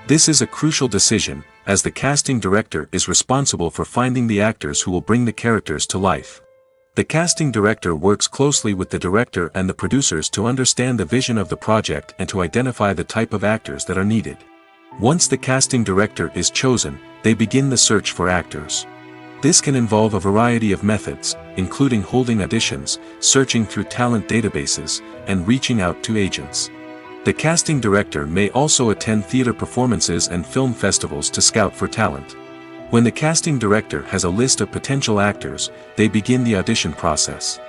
This is a crucial decision, as the casting director is responsible for finding the actors who will bring the characters to life. The casting director works closely with the director and the producers to understand the vision of the project and to identify the type of actors that are needed. Once the casting director is chosen, they begin the search for actors. This can involve a variety of methods, including holding auditions, searching through talent databases, and reaching out to agents. The casting director may also attend theater performances and film festivals to scout for talent. When the casting director has a list of potential actors, they begin the audition process.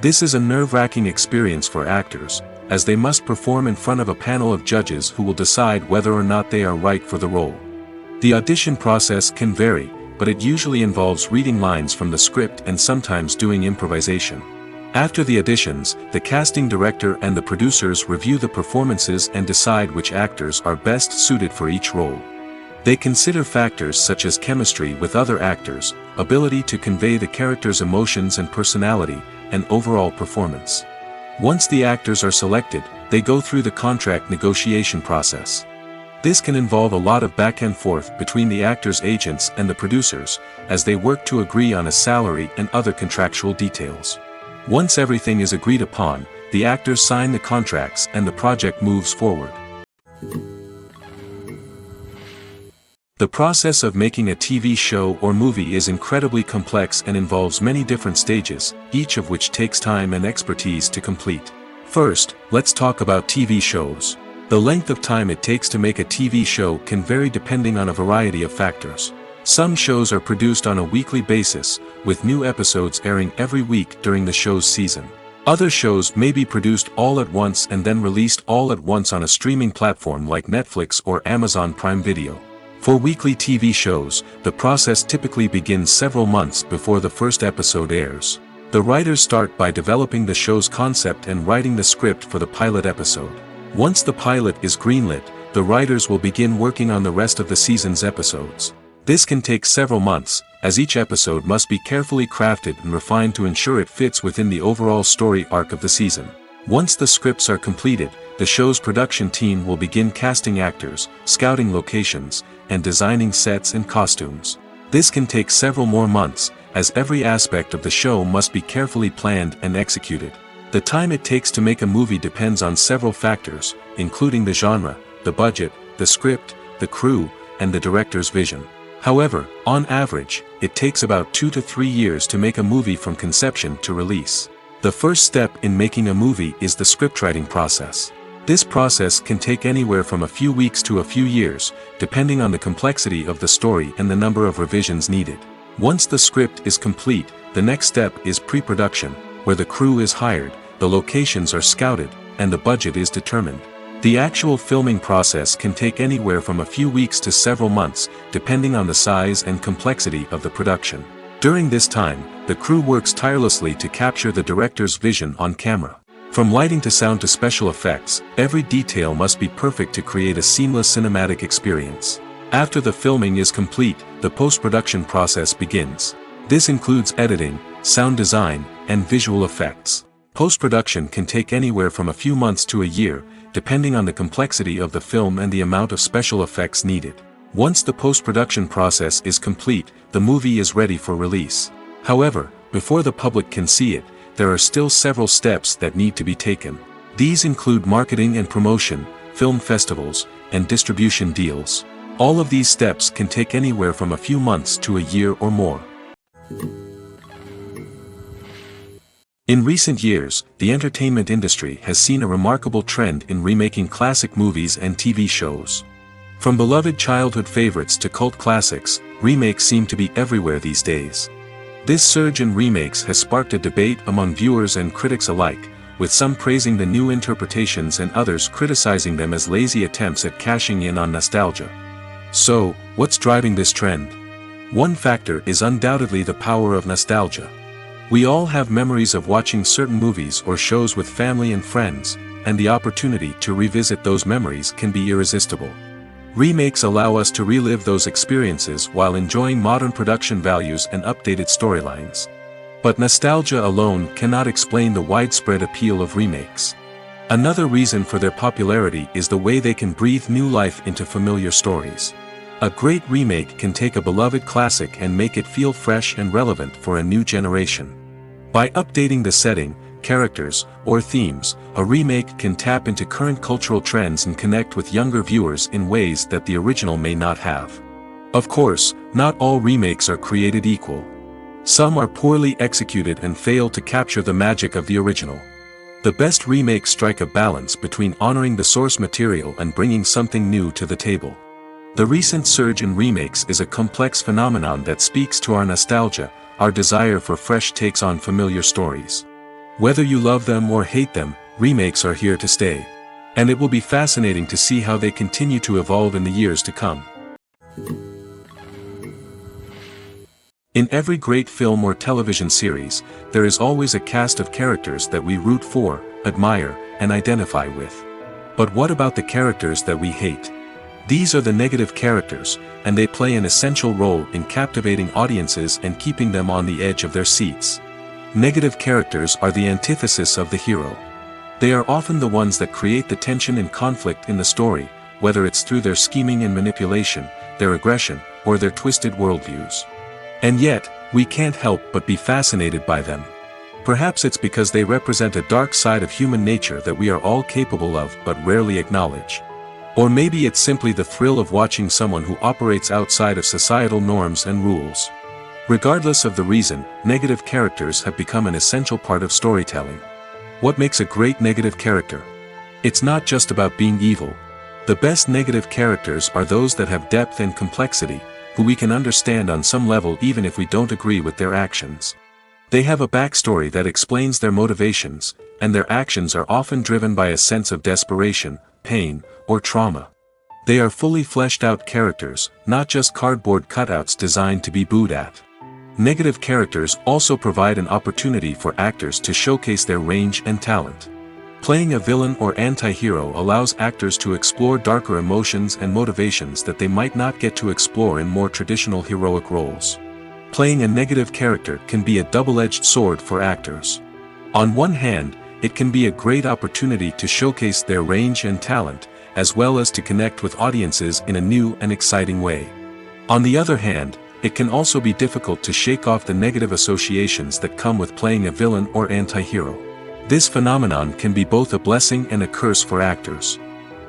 This is a nerve-wracking experience for actors, as they must perform in front of a panel of judges who will decide whether or not they are right for the role. The audition process can vary, but it usually involves reading lines from the script and sometimes doing improvisation. After the auditions, the casting director and the producers review the performances and decide which actors are best suited for each role. They consider factors such as chemistry with other actors, ability to convey the character's emotions and personality, and overall performance. Once the actors are selected, they go through the contract negotiation process. This can involve a lot of back and forth between the actors' agents and the producers, as they work to agree on a salary and other contractual details. Once everything is agreed upon, the actors sign the contracts and the project moves forward. The process of making a TV show or movie is incredibly complex and involves many different stages, each of which takes time and expertise to complete. First, let's talk about TV shows. The length of time it takes to make a TV show can vary depending on a variety of factors. Some shows are produced on a weekly basis, with new episodes airing every week during the show's season. Other shows may be produced all at once and then released all at once on a streaming platform like Netflix or Amazon Prime Video. For weekly TV shows, the process typically begins several months before the first episode airs. The writers start by developing the show's concept and writing the script for the pilot episode. Once the pilot is greenlit, the writers will begin working on the rest of the season's episodes. This can take several months, as each episode must be carefully crafted and refined to ensure it fits within the overall story arc of the season. Once the scripts are completed, the show's production team will begin casting actors, scouting locations, and designing sets and costumes. This can take several more months, as every aspect of the show must be carefully planned and executed. The time it takes to make a movie depends on several factors, including the genre, the budget, the script, the crew, and the director's vision. However, on average, it takes about 2 to 3 years to make a movie from conception to release. The first step in making a movie is the scriptwriting process. This process can take anywhere from a few weeks to a few years, depending on the complexity of the story and the number of revisions needed. Once the script is complete, the next step is pre-production, where the crew is hired, the locations are scouted, and the budget is determined. The actual filming process can take anywhere from a few weeks to several months, depending on the size and complexity of the production. During this time, the crew works tirelessly to capture the director's vision on camera. From lighting to sound to special effects, every detail must be perfect to create a seamless cinematic experience. After the filming is complete, the post-production process begins. This includes editing, sound design, and visual effects. Post-production can take anywhere from a few months to a year, depending on the complexity of the film and the amount of special effects needed. Once the post-production process is complete, the movie is ready for release. However, before the public can see it, there are still several steps that need to be taken. These include marketing and promotion, film festivals, and distribution deals. All of these steps can take anywhere from a few months to a year or more. In recent years, the entertainment industry has seen a remarkable trend in remaking classic movies and TV shows. From beloved childhood favorites to cult classics, remakes seem to be everywhere these days. This surge in remakes has sparked a debate among viewers and critics alike, with some praising the new interpretations and others criticizing them as lazy attempts at cashing in on nostalgia. So, what's driving this trend? One factor is undoubtedly the power of nostalgia. We all have memories of watching certain movies or shows with family and friends, and the opportunity to revisit those memories can be irresistible. Remakes allow us to relive those experiences while enjoying modern production values and updated storylines. But nostalgia alone cannot explain the widespread appeal of remakes. Another reason for their popularity is the way they can breathe new life into familiar stories. A great remake can take a beloved classic and make it feel fresh and relevant for a new generation. By updating the setting, characters, or themes, a remake can tap into current cultural trends and connect with younger viewers in ways that the original may not have. Of course, not all remakes are created equal. Some are poorly executed and fail to capture the magic of the original. The best remakes strike a balance between honoring the source material and bringing something new to the table. The recent surge in remakes is a complex phenomenon that speaks to our nostalgia, our desire for fresh takes on familiar stories. Whether you love them or hate them, remakes are here to stay. And it will be fascinating to see how they continue to evolve in the years to come. In every great film or television series, there is always a cast of characters that we root for, admire, and identify with. But what about the characters that we hate? These are the negative characters, and they play an essential role in captivating audiences and keeping them on the edge of their seats. Negative characters are the antithesis of the hero. They are often the ones that create the tension and conflict in the story, whether it's through their scheming and manipulation, their aggression, or their twisted worldviews. And yet, we can't help but be fascinated by them. Perhaps it's because they represent a dark side of human nature that we are all capable of but rarely acknowledge. Or maybe it's simply the thrill of watching someone who operates outside of societal norms and rules. Regardless of the reason, negative characters have become an essential part of storytelling. What makes a great negative character? It's not just about being evil. The best negative characters are those that have depth and complexity, who we can understand on some level even if we don't agree with their actions. They have a backstory that explains their motivations, and their actions are often driven by a sense of desperation, pain, or trauma. They are fully fleshed out characters, not just cardboard cutouts designed to be booed at. Negative characters also provide an opportunity for actors to showcase their range and talent. Playing a villain or anti-hero allows actors to explore darker emotions and motivations that they might not get to explore in more traditional heroic roles. Playing a negative character can be a double-edged sword for actors. On one hand, it can be a great opportunity to showcase their range and talent, as well as to connect with audiences in a new and exciting way. On the other hand, it can also be difficult to shake off the negative associations that come with playing a villain or anti-hero. This phenomenon can be both a blessing and a curse for actors.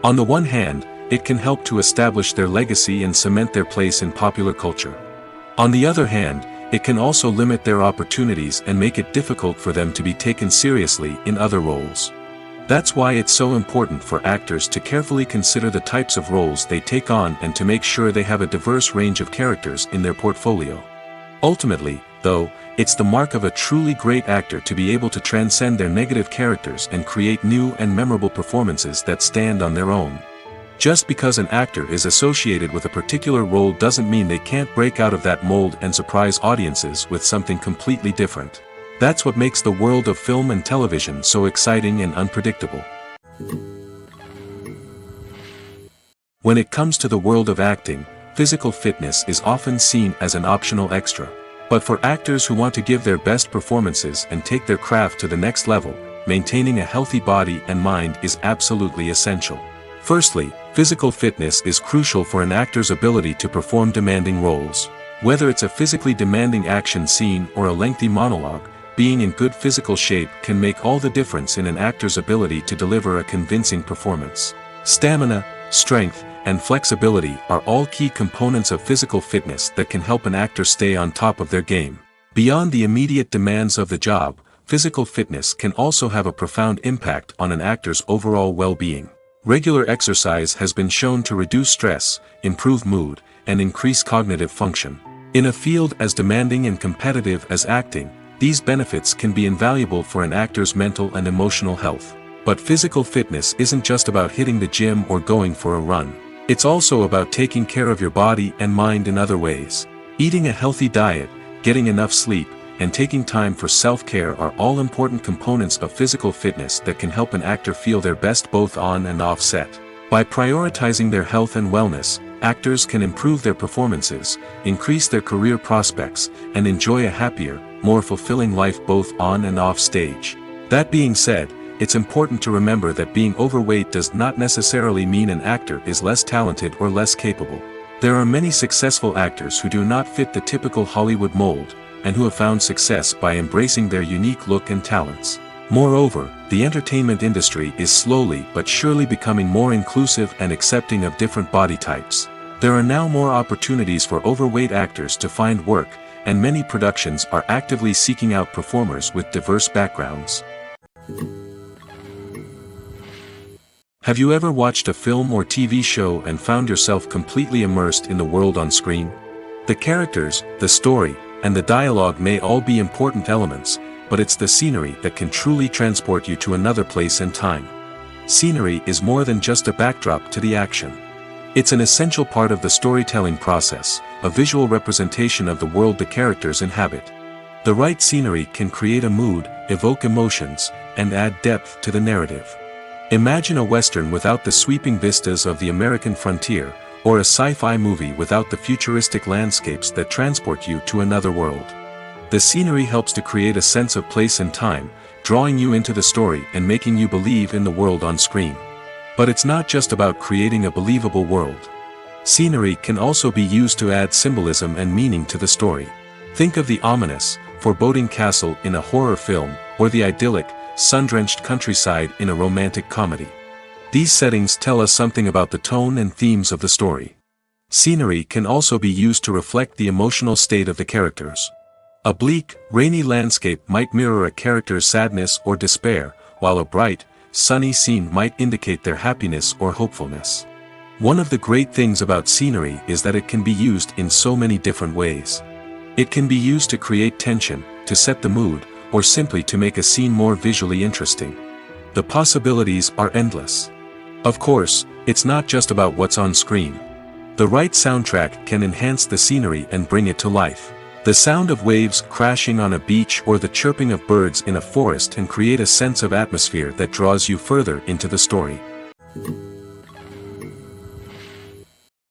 On the one hand, it can help to establish their legacy and cement their place in popular culture. On the other hand, it can also limit their opportunities and make it difficult for them to be taken seriously in other roles. That's why it's so important for actors to carefully consider the types of roles they take on and to make sure they have a diverse range of characters in their portfolio. Ultimately, though, it's the mark of a truly great actor to be able to transcend their negative characters and create new and memorable performances that stand on their own. Just because an actor is associated with a particular role doesn't mean they can't break out of that mold and surprise audiences with something completely different. That's what makes the world of film and television so exciting and unpredictable. When it comes to the world of acting, physical fitness is often seen as an optional extra. But for actors who want to give their best performances and take their craft to the next level, maintaining a healthy body and mind is absolutely essential. Firstly, physical fitness is crucial for an actor's ability to perform demanding roles. Whether it's a physically demanding action scene or a lengthy monologue, being in good physical shape can make all the difference in an actor's ability to deliver a convincing performance. Stamina, strength, and flexibility are all key components of physical fitness that can help an actor stay on top of their game. Beyond the immediate demands of the job, physical fitness can also have a profound impact on an actor's overall well-being. Regular exercise has been shown to reduce stress, improve mood, and increase cognitive function. In a field as demanding and competitive as acting, these benefits can be invaluable for an actor's mental and emotional health. But physical fitness isn't just about hitting the gym or going for a run. It's also about taking care of your body and mind in other ways. Eating a healthy diet, getting enough sleep, and taking time for self-care are all important components of physical fitness that can help an actor feel their best both on and off set. By prioritizing their health and wellness, actors can improve their performances, increase their career prospects, and enjoy a happier, more fulfilling life both on and off stage. That being said, it's important to remember that being overweight does not necessarily mean an actor is less talented or less capable. There are many successful actors who do not fit the typical Hollywood mold, and who have found success by embracing their unique look and talents. Moreover, the entertainment industry is slowly but surely becoming more inclusive and accepting of different body types. There are now more opportunities for overweight actors to find work, and many productions are actively seeking out performers with diverse backgrounds. Have you ever watched a film or TV show and found yourself completely immersed in the world on screen? The characters, the story, and the dialogue may all be important elements, but it's the scenery that can truly transport you to another place and time. Scenery is more than just a backdrop to the action. It's an essential part of the storytelling process, a visual representation of the world the characters inhabit. The right scenery can create a mood, evoke emotions, and add depth to the narrative. Imagine a Western without the sweeping vistas of the American frontier, or a sci-fi movie without the futuristic landscapes that transport you to another world. The scenery helps to create a sense of place and time, drawing you into the story and making you believe in the world on screen. But it's not just about creating a believable world. Scenery can also be used to add symbolism and meaning to the story. Think of the ominous, foreboding castle in a horror film, or the idyllic, sun-drenched countryside in a romantic comedy. These settings tell us something about the tone and themes of the story. Scenery can also be used to reflect the emotional state of the characters. A bleak, rainy landscape might mirror a character's sadness or despair, while a bright, sunny scene might indicate their happiness or hopefulness. One of the great things about scenery is that it can be used in so many different ways. It can be used to create tension, to set the mood, or simply to make a scene more visually interesting. The possibilities are endless. Of course, it's not just about what's on screen. The right soundtrack can enhance the scenery and bring it to life. The sound of waves crashing on a beach or the chirping of birds in a forest can create a sense of atmosphere that draws you further into the story.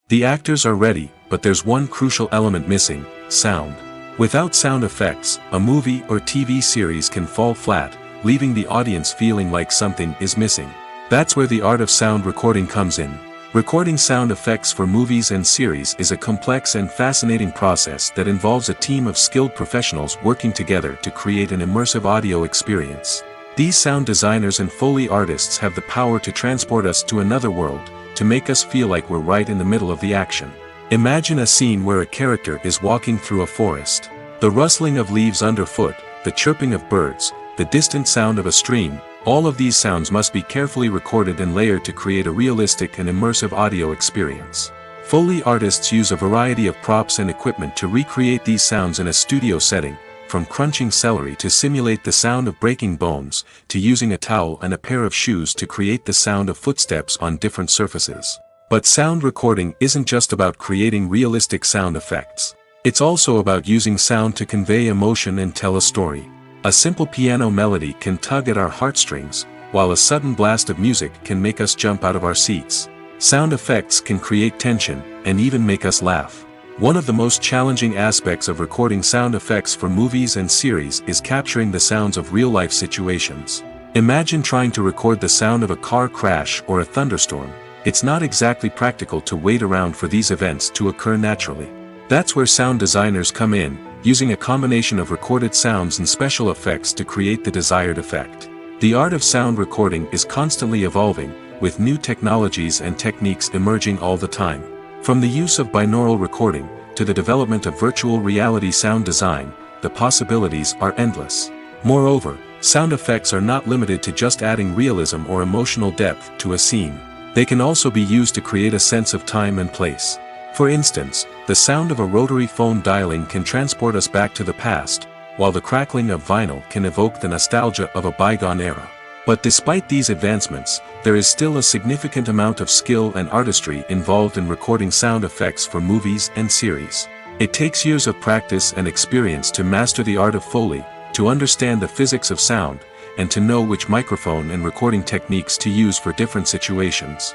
The actors are ready, but there's one crucial element missing: sound. Without sound effects, a movie or TV series can fall flat, leaving the audience feeling like something is missing. That's where the art of sound recording comes in. Recording sound effects for movies and series is a complex and fascinating process that involves a team of skilled professionals working together to create an immersive audio experience. These sound designers and Foley artists have the power to transport us to another world, to make us feel like we're right in the middle of the action. Imagine a scene where a character is walking through a forest. The rustling of leaves underfoot, the chirping of birds, the distant sound of a stream, all of these sounds must be carefully recorded and layered to create a realistic and immersive audio experience. Foley artists use a variety of props and equipment to recreate these sounds in a studio setting, from crunching celery to simulate the sound of breaking bones, to using a towel and a pair of shoes to create the sound of footsteps on different surfaces. But sound recording isn't just about creating realistic sound effects. It's also about using sound to convey emotion and tell a story. A simple piano melody can tug at our heartstrings, while a sudden blast of music can make us jump out of our seats. Sound effects can create tension, and even make us laugh. One of the most challenging aspects of recording sound effects for movies and series is capturing the sounds of real-life situations. Imagine trying to record the sound of a car crash or a thunderstorm. It's not exactly practical to wait around for these events to occur naturally. That's where sound designers come in, using a combination of recorded sounds and special effects to create the desired effect. The art of sound recording is constantly evolving, with new technologies and techniques emerging all the time. From the use of binaural recording, to the development of virtual reality sound design, the possibilities are endless. Moreover, sound effects are not limited to just adding realism or emotional depth to a scene. They can also be used to create a sense of time and place. For instance, the sound of a rotary phone dialing can transport us back to the past, while the crackling of vinyl can evoke the nostalgia of a bygone era. But despite these advancements, there is still a significant amount of skill and artistry involved in recording sound effects for movies and series. It takes years of practice and experience to master the art of Foley, to understand the physics of sound, and to know which microphone and recording techniques to use for different situations.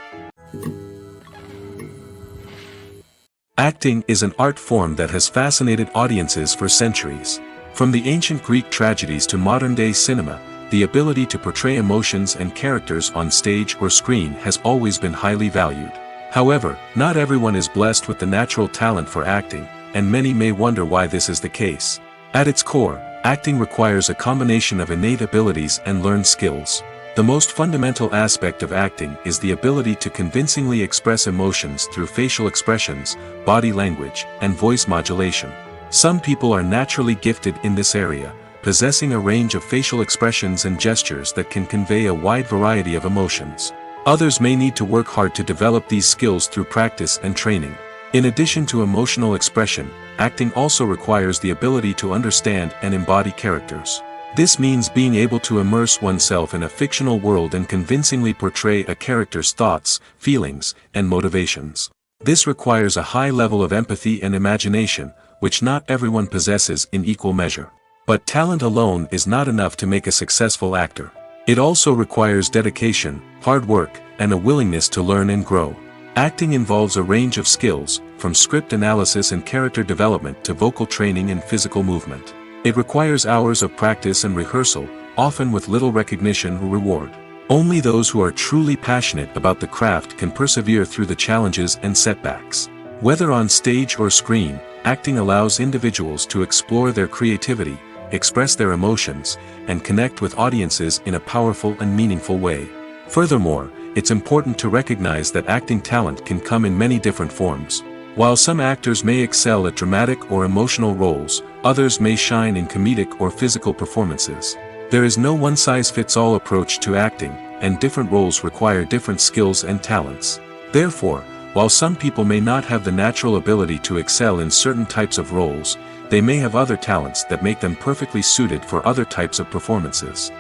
Acting is an art form that has fascinated audiences for centuries. From the ancient Greek tragedies to modern-day cinema, the ability to portray emotions and characters on stage or screen has always been highly valued. However, not everyone is blessed with the natural talent for acting, and many may wonder why this is the case. At its core, acting requires a combination of innate abilities and learned skills. The most fundamental aspect of acting is the ability to convincingly express emotions through facial expressions, body language, and voice modulation. Some people are naturally gifted in this area, possessing a range of facial expressions and gestures that can convey a wide variety of emotions. Others may need to work hard to develop these skills through practice and training. In addition to emotional expression, acting also requires the ability to understand and embody characters. This means being able to immerse oneself in a fictional world and convincingly portray a character's thoughts, feelings, and motivations. This requires a high level of empathy and imagination, which not everyone possesses in equal measure. But talent alone is not enough to make a successful actor. It also requires dedication, hard work, and a willingness to learn and grow. Acting involves a range of skills, from script analysis and character development to vocal training and physical movement. It requires hours of practice and rehearsal, often with little recognition or reward. Only those who are truly passionate about the craft can persevere through the challenges and setbacks. Whether on stage or screen, acting allows individuals to explore their creativity, express their emotions, and connect with audiences in a powerful and meaningful way. Furthermore, it's important to recognize that acting talent can come in many different forms. While some actors may excel at dramatic or emotional roles, others may shine in comedic or physical performances. There is no one-size-fits-all approach to acting, and different roles require different skills and talents. Therefore, while some people may not have the natural ability to excel in certain types of roles, they may have other talents that make them perfectly suited for other types of performances.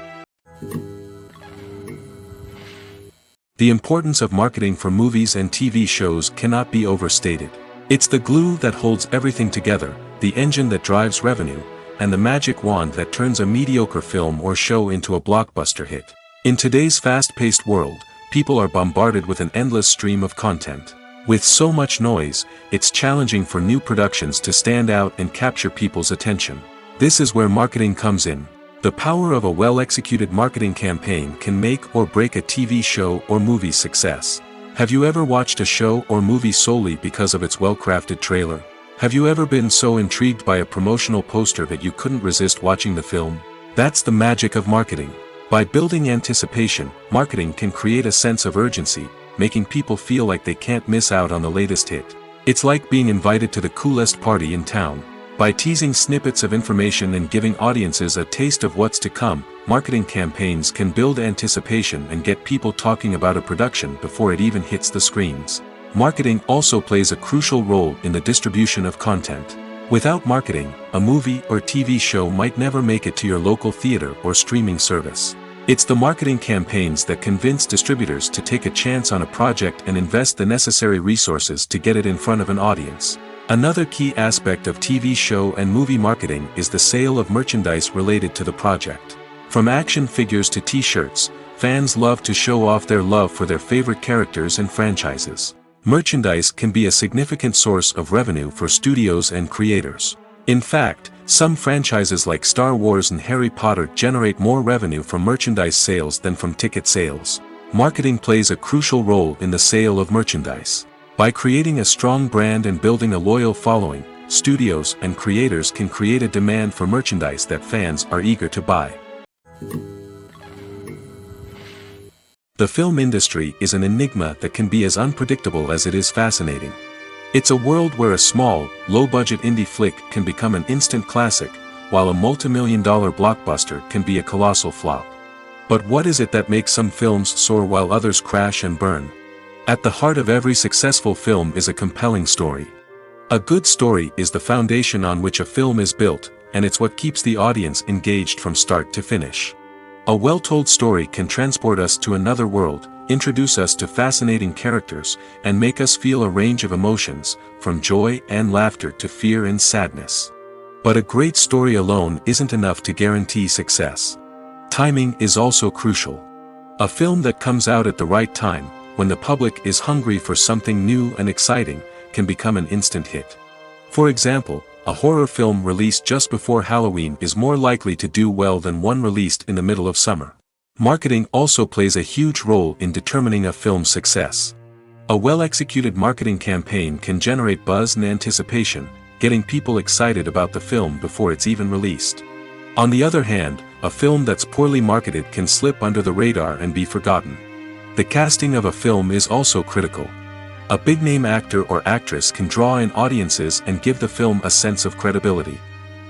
The importance of marketing for movies and TV shows cannot be overstated. It's the glue that holds everything together, the engine that drives revenue, and the magic wand that turns a mediocre film or show into a blockbuster hit. In today's fast-paced world, people are bombarded with an endless stream of content. With so much noise, it's challenging for new productions to stand out and capture people's attention. This is where marketing comes in. The power of a well-executed marketing campaign can make or break a TV show or movie's success. Have you ever watched a show or movie solely because of its well-crafted trailer? Have you ever been so intrigued by a promotional poster that you couldn't resist watching the film? That's the magic of marketing. By building anticipation, marketing can create a sense of urgency, making people feel like they can't miss out on the latest hit. It's like being invited to the coolest party in town. By teasing snippets of information and giving audiences a taste of what's to come, marketing campaigns can build anticipation and get people talking about a production before it even hits the screens. Marketing also plays a crucial role in the distribution of content. Without marketing, a movie or TV show might never make it to your local theater or streaming service. It's the marketing campaigns that convince distributors to take a chance on a project and invest the necessary resources to get it in front of an audience. Another key aspect of TV show and movie marketing is the sale of merchandise related to the project. From action figures to t-shirts, fans love to show off their love for their favorite characters and franchises. Merchandise can be a significant source of revenue for studios and creators. In fact, some franchises like Star Wars and Harry Potter generate more revenue from merchandise sales than from ticket sales. Marketing plays a crucial role in the sale of merchandise. By creating a strong brand and building a loyal following, studios and creators can create a demand for merchandise that fans are eager to buy. The film industry is an enigma that can be as unpredictable as it is fascinating. It's a world where a small, low-budget indie flick can become an instant classic, while a multi-million-dollar blockbuster can be a colossal flop. But what is it that makes some films soar while others crash and burn? At the heart of every successful film is a compelling story. A good story is the foundation on which a film is built, and it's what keeps the audience engaged from start to finish. A well-told story can transport us to another world, introduce us to fascinating characters, and make us feel a range of emotions, from joy and laughter to fear and sadness. But a great story alone isn't enough to guarantee success. Timing is also crucial. A film that comes out at the right time, when the public is hungry for something new and exciting, can become an instant hit. For example, a horror film released just before Halloween is more likely to do well than one released in the middle of summer. Marketing also plays a huge role in determining a film's success. A well-executed marketing campaign can generate buzz and anticipation, getting people excited about the film before it's even released. On the other hand, a film that's poorly marketed can slip under the radar and be forgotten. The casting of a film is also critical. A big-name actor or actress can draw in audiences and give the film a sense of credibility.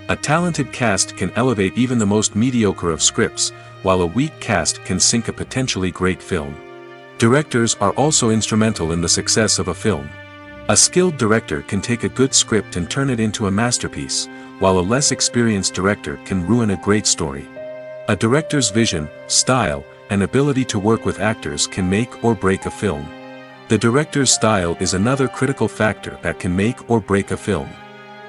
A talented cast can elevate even the most mediocre of scripts, while a weak cast can sink a potentially great film. Directors are also instrumental in the success of a film. A skilled director can take a good script and turn it into a masterpiece, while a less experienced director can ruin a great story. A director's vision, style, and ability to work with actors can make or break a film. The director's style is another critical factor that can make or break a film.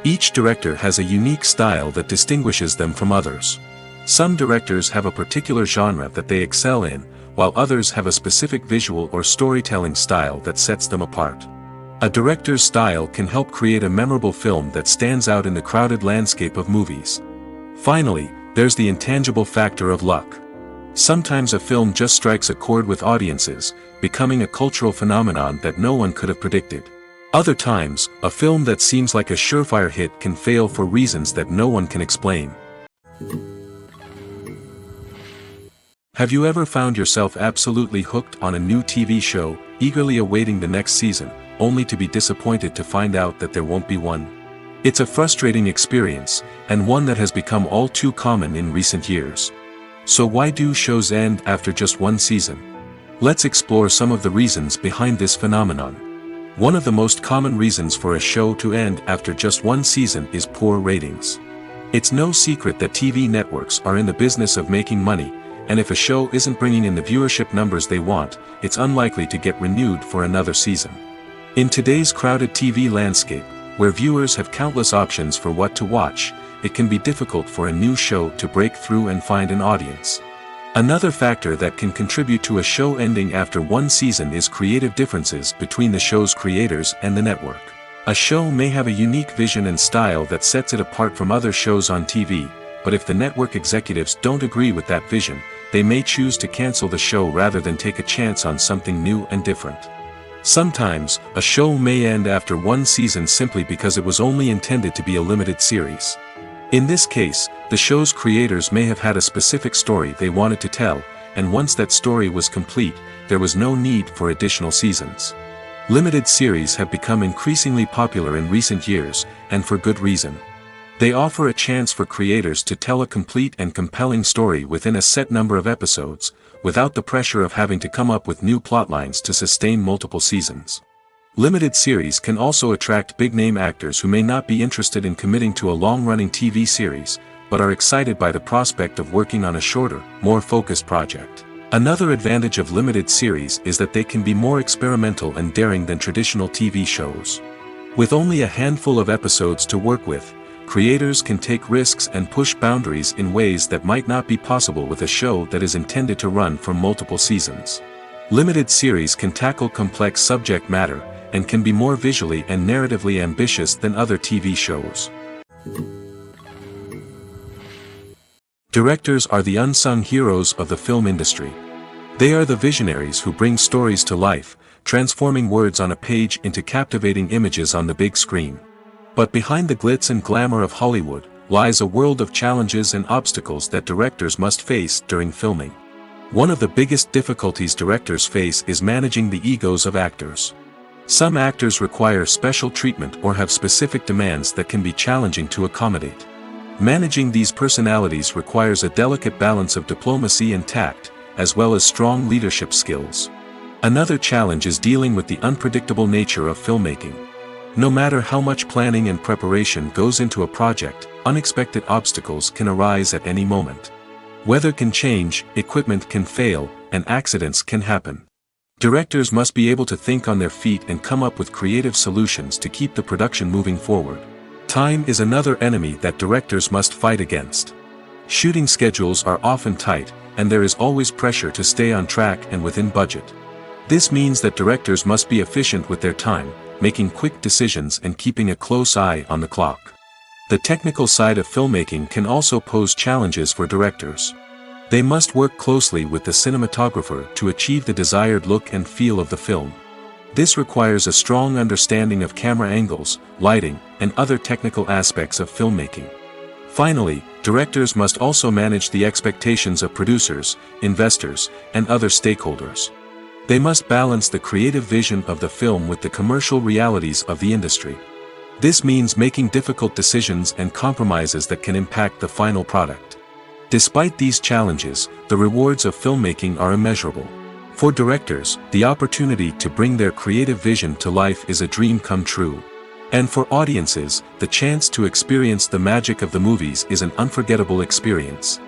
Each director has a unique style that distinguishes them from others. Some directors have a particular genre that they excel in, while others have a specific visual or storytelling style that sets them apart. A director's style can help create a memorable film that stands out in the crowded landscape of movies. Finally, there's the intangible factor of luck. Sometimes a film just strikes a chord with audiences, becoming a cultural phenomenon that no one could have predicted. Other times, a film that seems like a surefire hit can fail for reasons that no one can explain. Have you ever found yourself absolutely hooked on a new TV show, eagerly awaiting the next season, only to be disappointed to find out that there won't be one? It's a frustrating experience, and one that has become all too common in recent years. So why do shows end after just one season? Let's explore some of the reasons behind this phenomenon. One of the most common reasons for a show to end after just one season is poor ratings. It's no secret that TV networks are in the business of making money, and if a show isn't bringing in the viewership numbers they want, it's unlikely to get renewed for another season. In today's crowded TV landscape, where viewers have countless options for what to watch, it can be difficult for a new show to break through and find an audience. Another factor that can contribute to a show ending after one season is creative differences between the show's creators and the network. A show may have a unique vision and style that sets it apart from other shows on TV, but if the network executives don't agree with that vision, they may choose to cancel the show rather than take a chance on something new and different. Sometimes, a show may end after one season simply because it was only intended to be a limited series. In this case, the show's creators may have had a specific story they wanted to tell, and once that story was complete, there was no need for additional seasons. Limited series have become increasingly popular in recent years, and for good reason. They offer a chance for creators to tell a complete and compelling story within a set number of episodes, without the pressure of having to come up with new plotlines to sustain multiple seasons. Limited series can also attract big-name actors who may not be interested in committing to a long-running TV series, but are excited by the prospect of working on a shorter, more focused project. Another advantage of limited series is that they can be more experimental and daring than traditional TV shows. With only a handful of episodes to work with, creators can take risks and push boundaries in ways that might not be possible with a show that is intended to run for multiple seasons. Limited series can tackle complex subject matter, and can be more visually and narratively ambitious than other TV shows. Directors are the unsung heroes of the film industry. They are the visionaries who bring stories to life, transforming words on a page into captivating images on the big screen. But behind the glitz and glamour of Hollywood, lies a world of challenges and obstacles that directors must face during filming. One of the biggest difficulties directors face is managing the egos of actors. Some actors require special treatment or have specific demands that can be challenging to accommodate. Managing these personalities requires a delicate balance of diplomacy and tact, as well as strong leadership skills. Another challenge is dealing with the unpredictable nature of filmmaking. No matter how much planning and preparation goes into a project, unexpected obstacles can arise at any moment. Weather can change, equipment can fail, and accidents can happen. Directors must be able to think on their feet and come up with creative solutions to keep the production moving forward. Time is another enemy that directors must fight against. Shooting schedules are often tight, and there is always pressure to stay on track and within budget. This means that directors must be efficient with their time, making quick decisions and keeping a close eye on the clock. The technical side of filmmaking can also pose challenges for directors. They must work closely with the cinematographer to achieve the desired look and feel of the film. This requires a strong understanding of camera angles, lighting, and other technical aspects of filmmaking. Finally, directors must also manage the expectations of producers, investors, and other stakeholders. They must balance the creative vision of the film with the commercial realities of the industry. This means making difficult decisions and compromises that can impact the final product. Despite these challenges, the rewards of filmmaking are immeasurable. For directors, the opportunity to bring their creative vision to life is a dream come true. And for audiences, the chance to experience the magic of the movies is an unforgettable experience.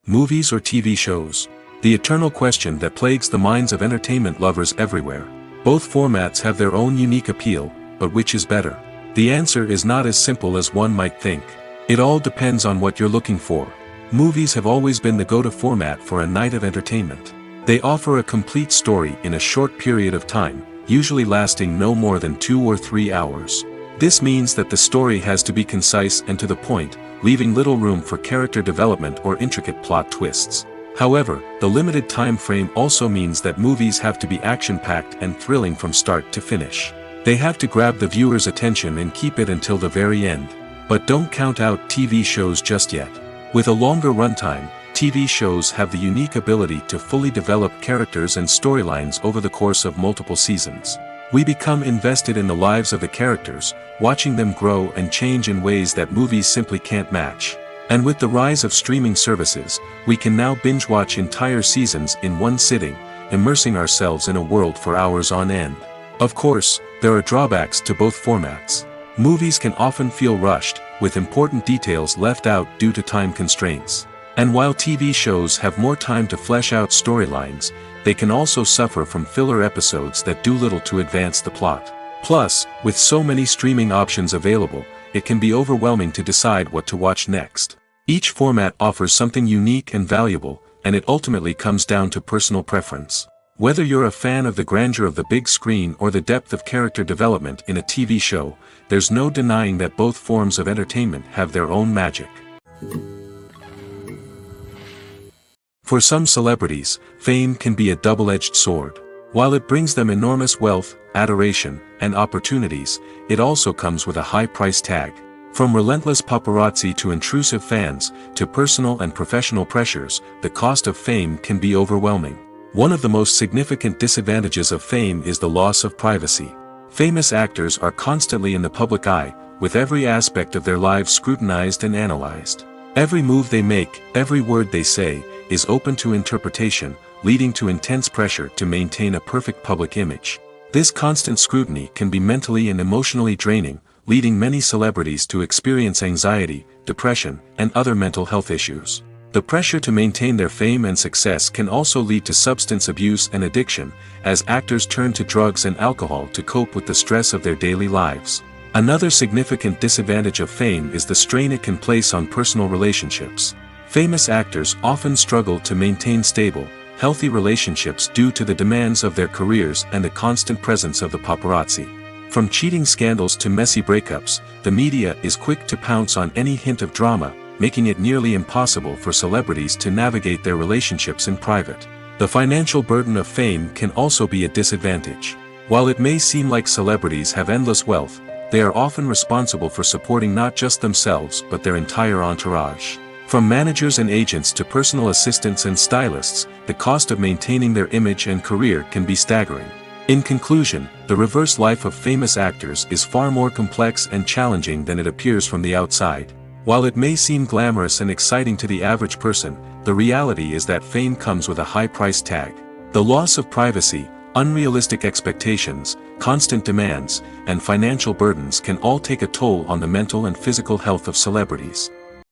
Movies or TV shows? The eternal question that plagues the minds of entertainment lovers everywhere. Both formats have their own unique appeal, but which is better? The answer is not as simple as one might think. It all depends on what you're looking for. Movies have always been the go-to format for a night of entertainment. They offer a complete story in a short period of time, usually lasting no more than 2 or 3 hours. This means that the story has to be concise and to the point, leaving little room for character development or intricate plot twists. However, the limited time frame also means that movies have to be action-packed and thrilling from start to finish. They have to grab the viewer's attention and keep it until the very end. But don't count out TV shows just yet. With a longer runtime, TV shows have the unique ability to fully develop characters and storylines over the course of multiple seasons. We become invested in the lives of the characters, watching them grow and change in ways that movies simply can't match. And with the rise of streaming services, we can now binge-watch entire seasons in one sitting, immersing ourselves in a world for hours on end. Of course, there are drawbacks to both formats. Movies can often feel rushed, with important details left out due to time constraints. And while TV shows have more time to flesh out storylines, they can also suffer from filler episodes that do little to advance the plot. Plus, with so many streaming options available, it can be overwhelming to decide what to watch next. Each format offers something unique and valuable, and it ultimately comes down to personal preference. Whether you're a fan of the grandeur of the big screen or the depth of character development in a TV show, there's no denying that both forms of entertainment have their own magic. For some celebrities, fame can be a double-edged sword. While it brings them enormous wealth, adoration, and opportunities, it also comes with a high price tag. From relentless paparazzi to intrusive fans, to personal and professional pressures, the cost of fame can be overwhelming. One of the most significant disadvantages of fame is the loss of privacy. Famous actors are constantly in the public eye, with every aspect of their lives scrutinized and analyzed. Every move they make, every word they say, is open to interpretation, leading to intense pressure to maintain a perfect public image. This constant scrutiny can be mentally and emotionally draining, leading many celebrities to experience anxiety, depression, and other mental health issues. The pressure to maintain their fame and success can also lead to substance abuse and addiction, as actors turn to drugs and alcohol to cope with the stress of their daily lives. Another significant disadvantage of fame is the strain it can place on personal relationships. Famous actors often struggle to maintain stable, healthy relationships due to the demands of their careers and the constant presence of the paparazzi. From cheating scandals to messy breakups, the media is quick to pounce on any hint of drama, making it nearly impossible for celebrities to navigate their relationships in private. The financial burden of fame can also be a disadvantage. While it may seem like celebrities have endless wealth, they are often responsible for supporting not just themselves but their entire entourage. From managers and agents to personal assistants and stylists, the cost of maintaining their image and career can be staggering. In conclusion, the reverse life of famous actors is far more complex and challenging than it appears from the outside. While it may seem glamorous and exciting to the average person, the reality is that fame comes with a high price tag. The loss of privacy, unrealistic expectations, constant demands, and financial burdens can all take a toll on the mental and physical health of celebrities.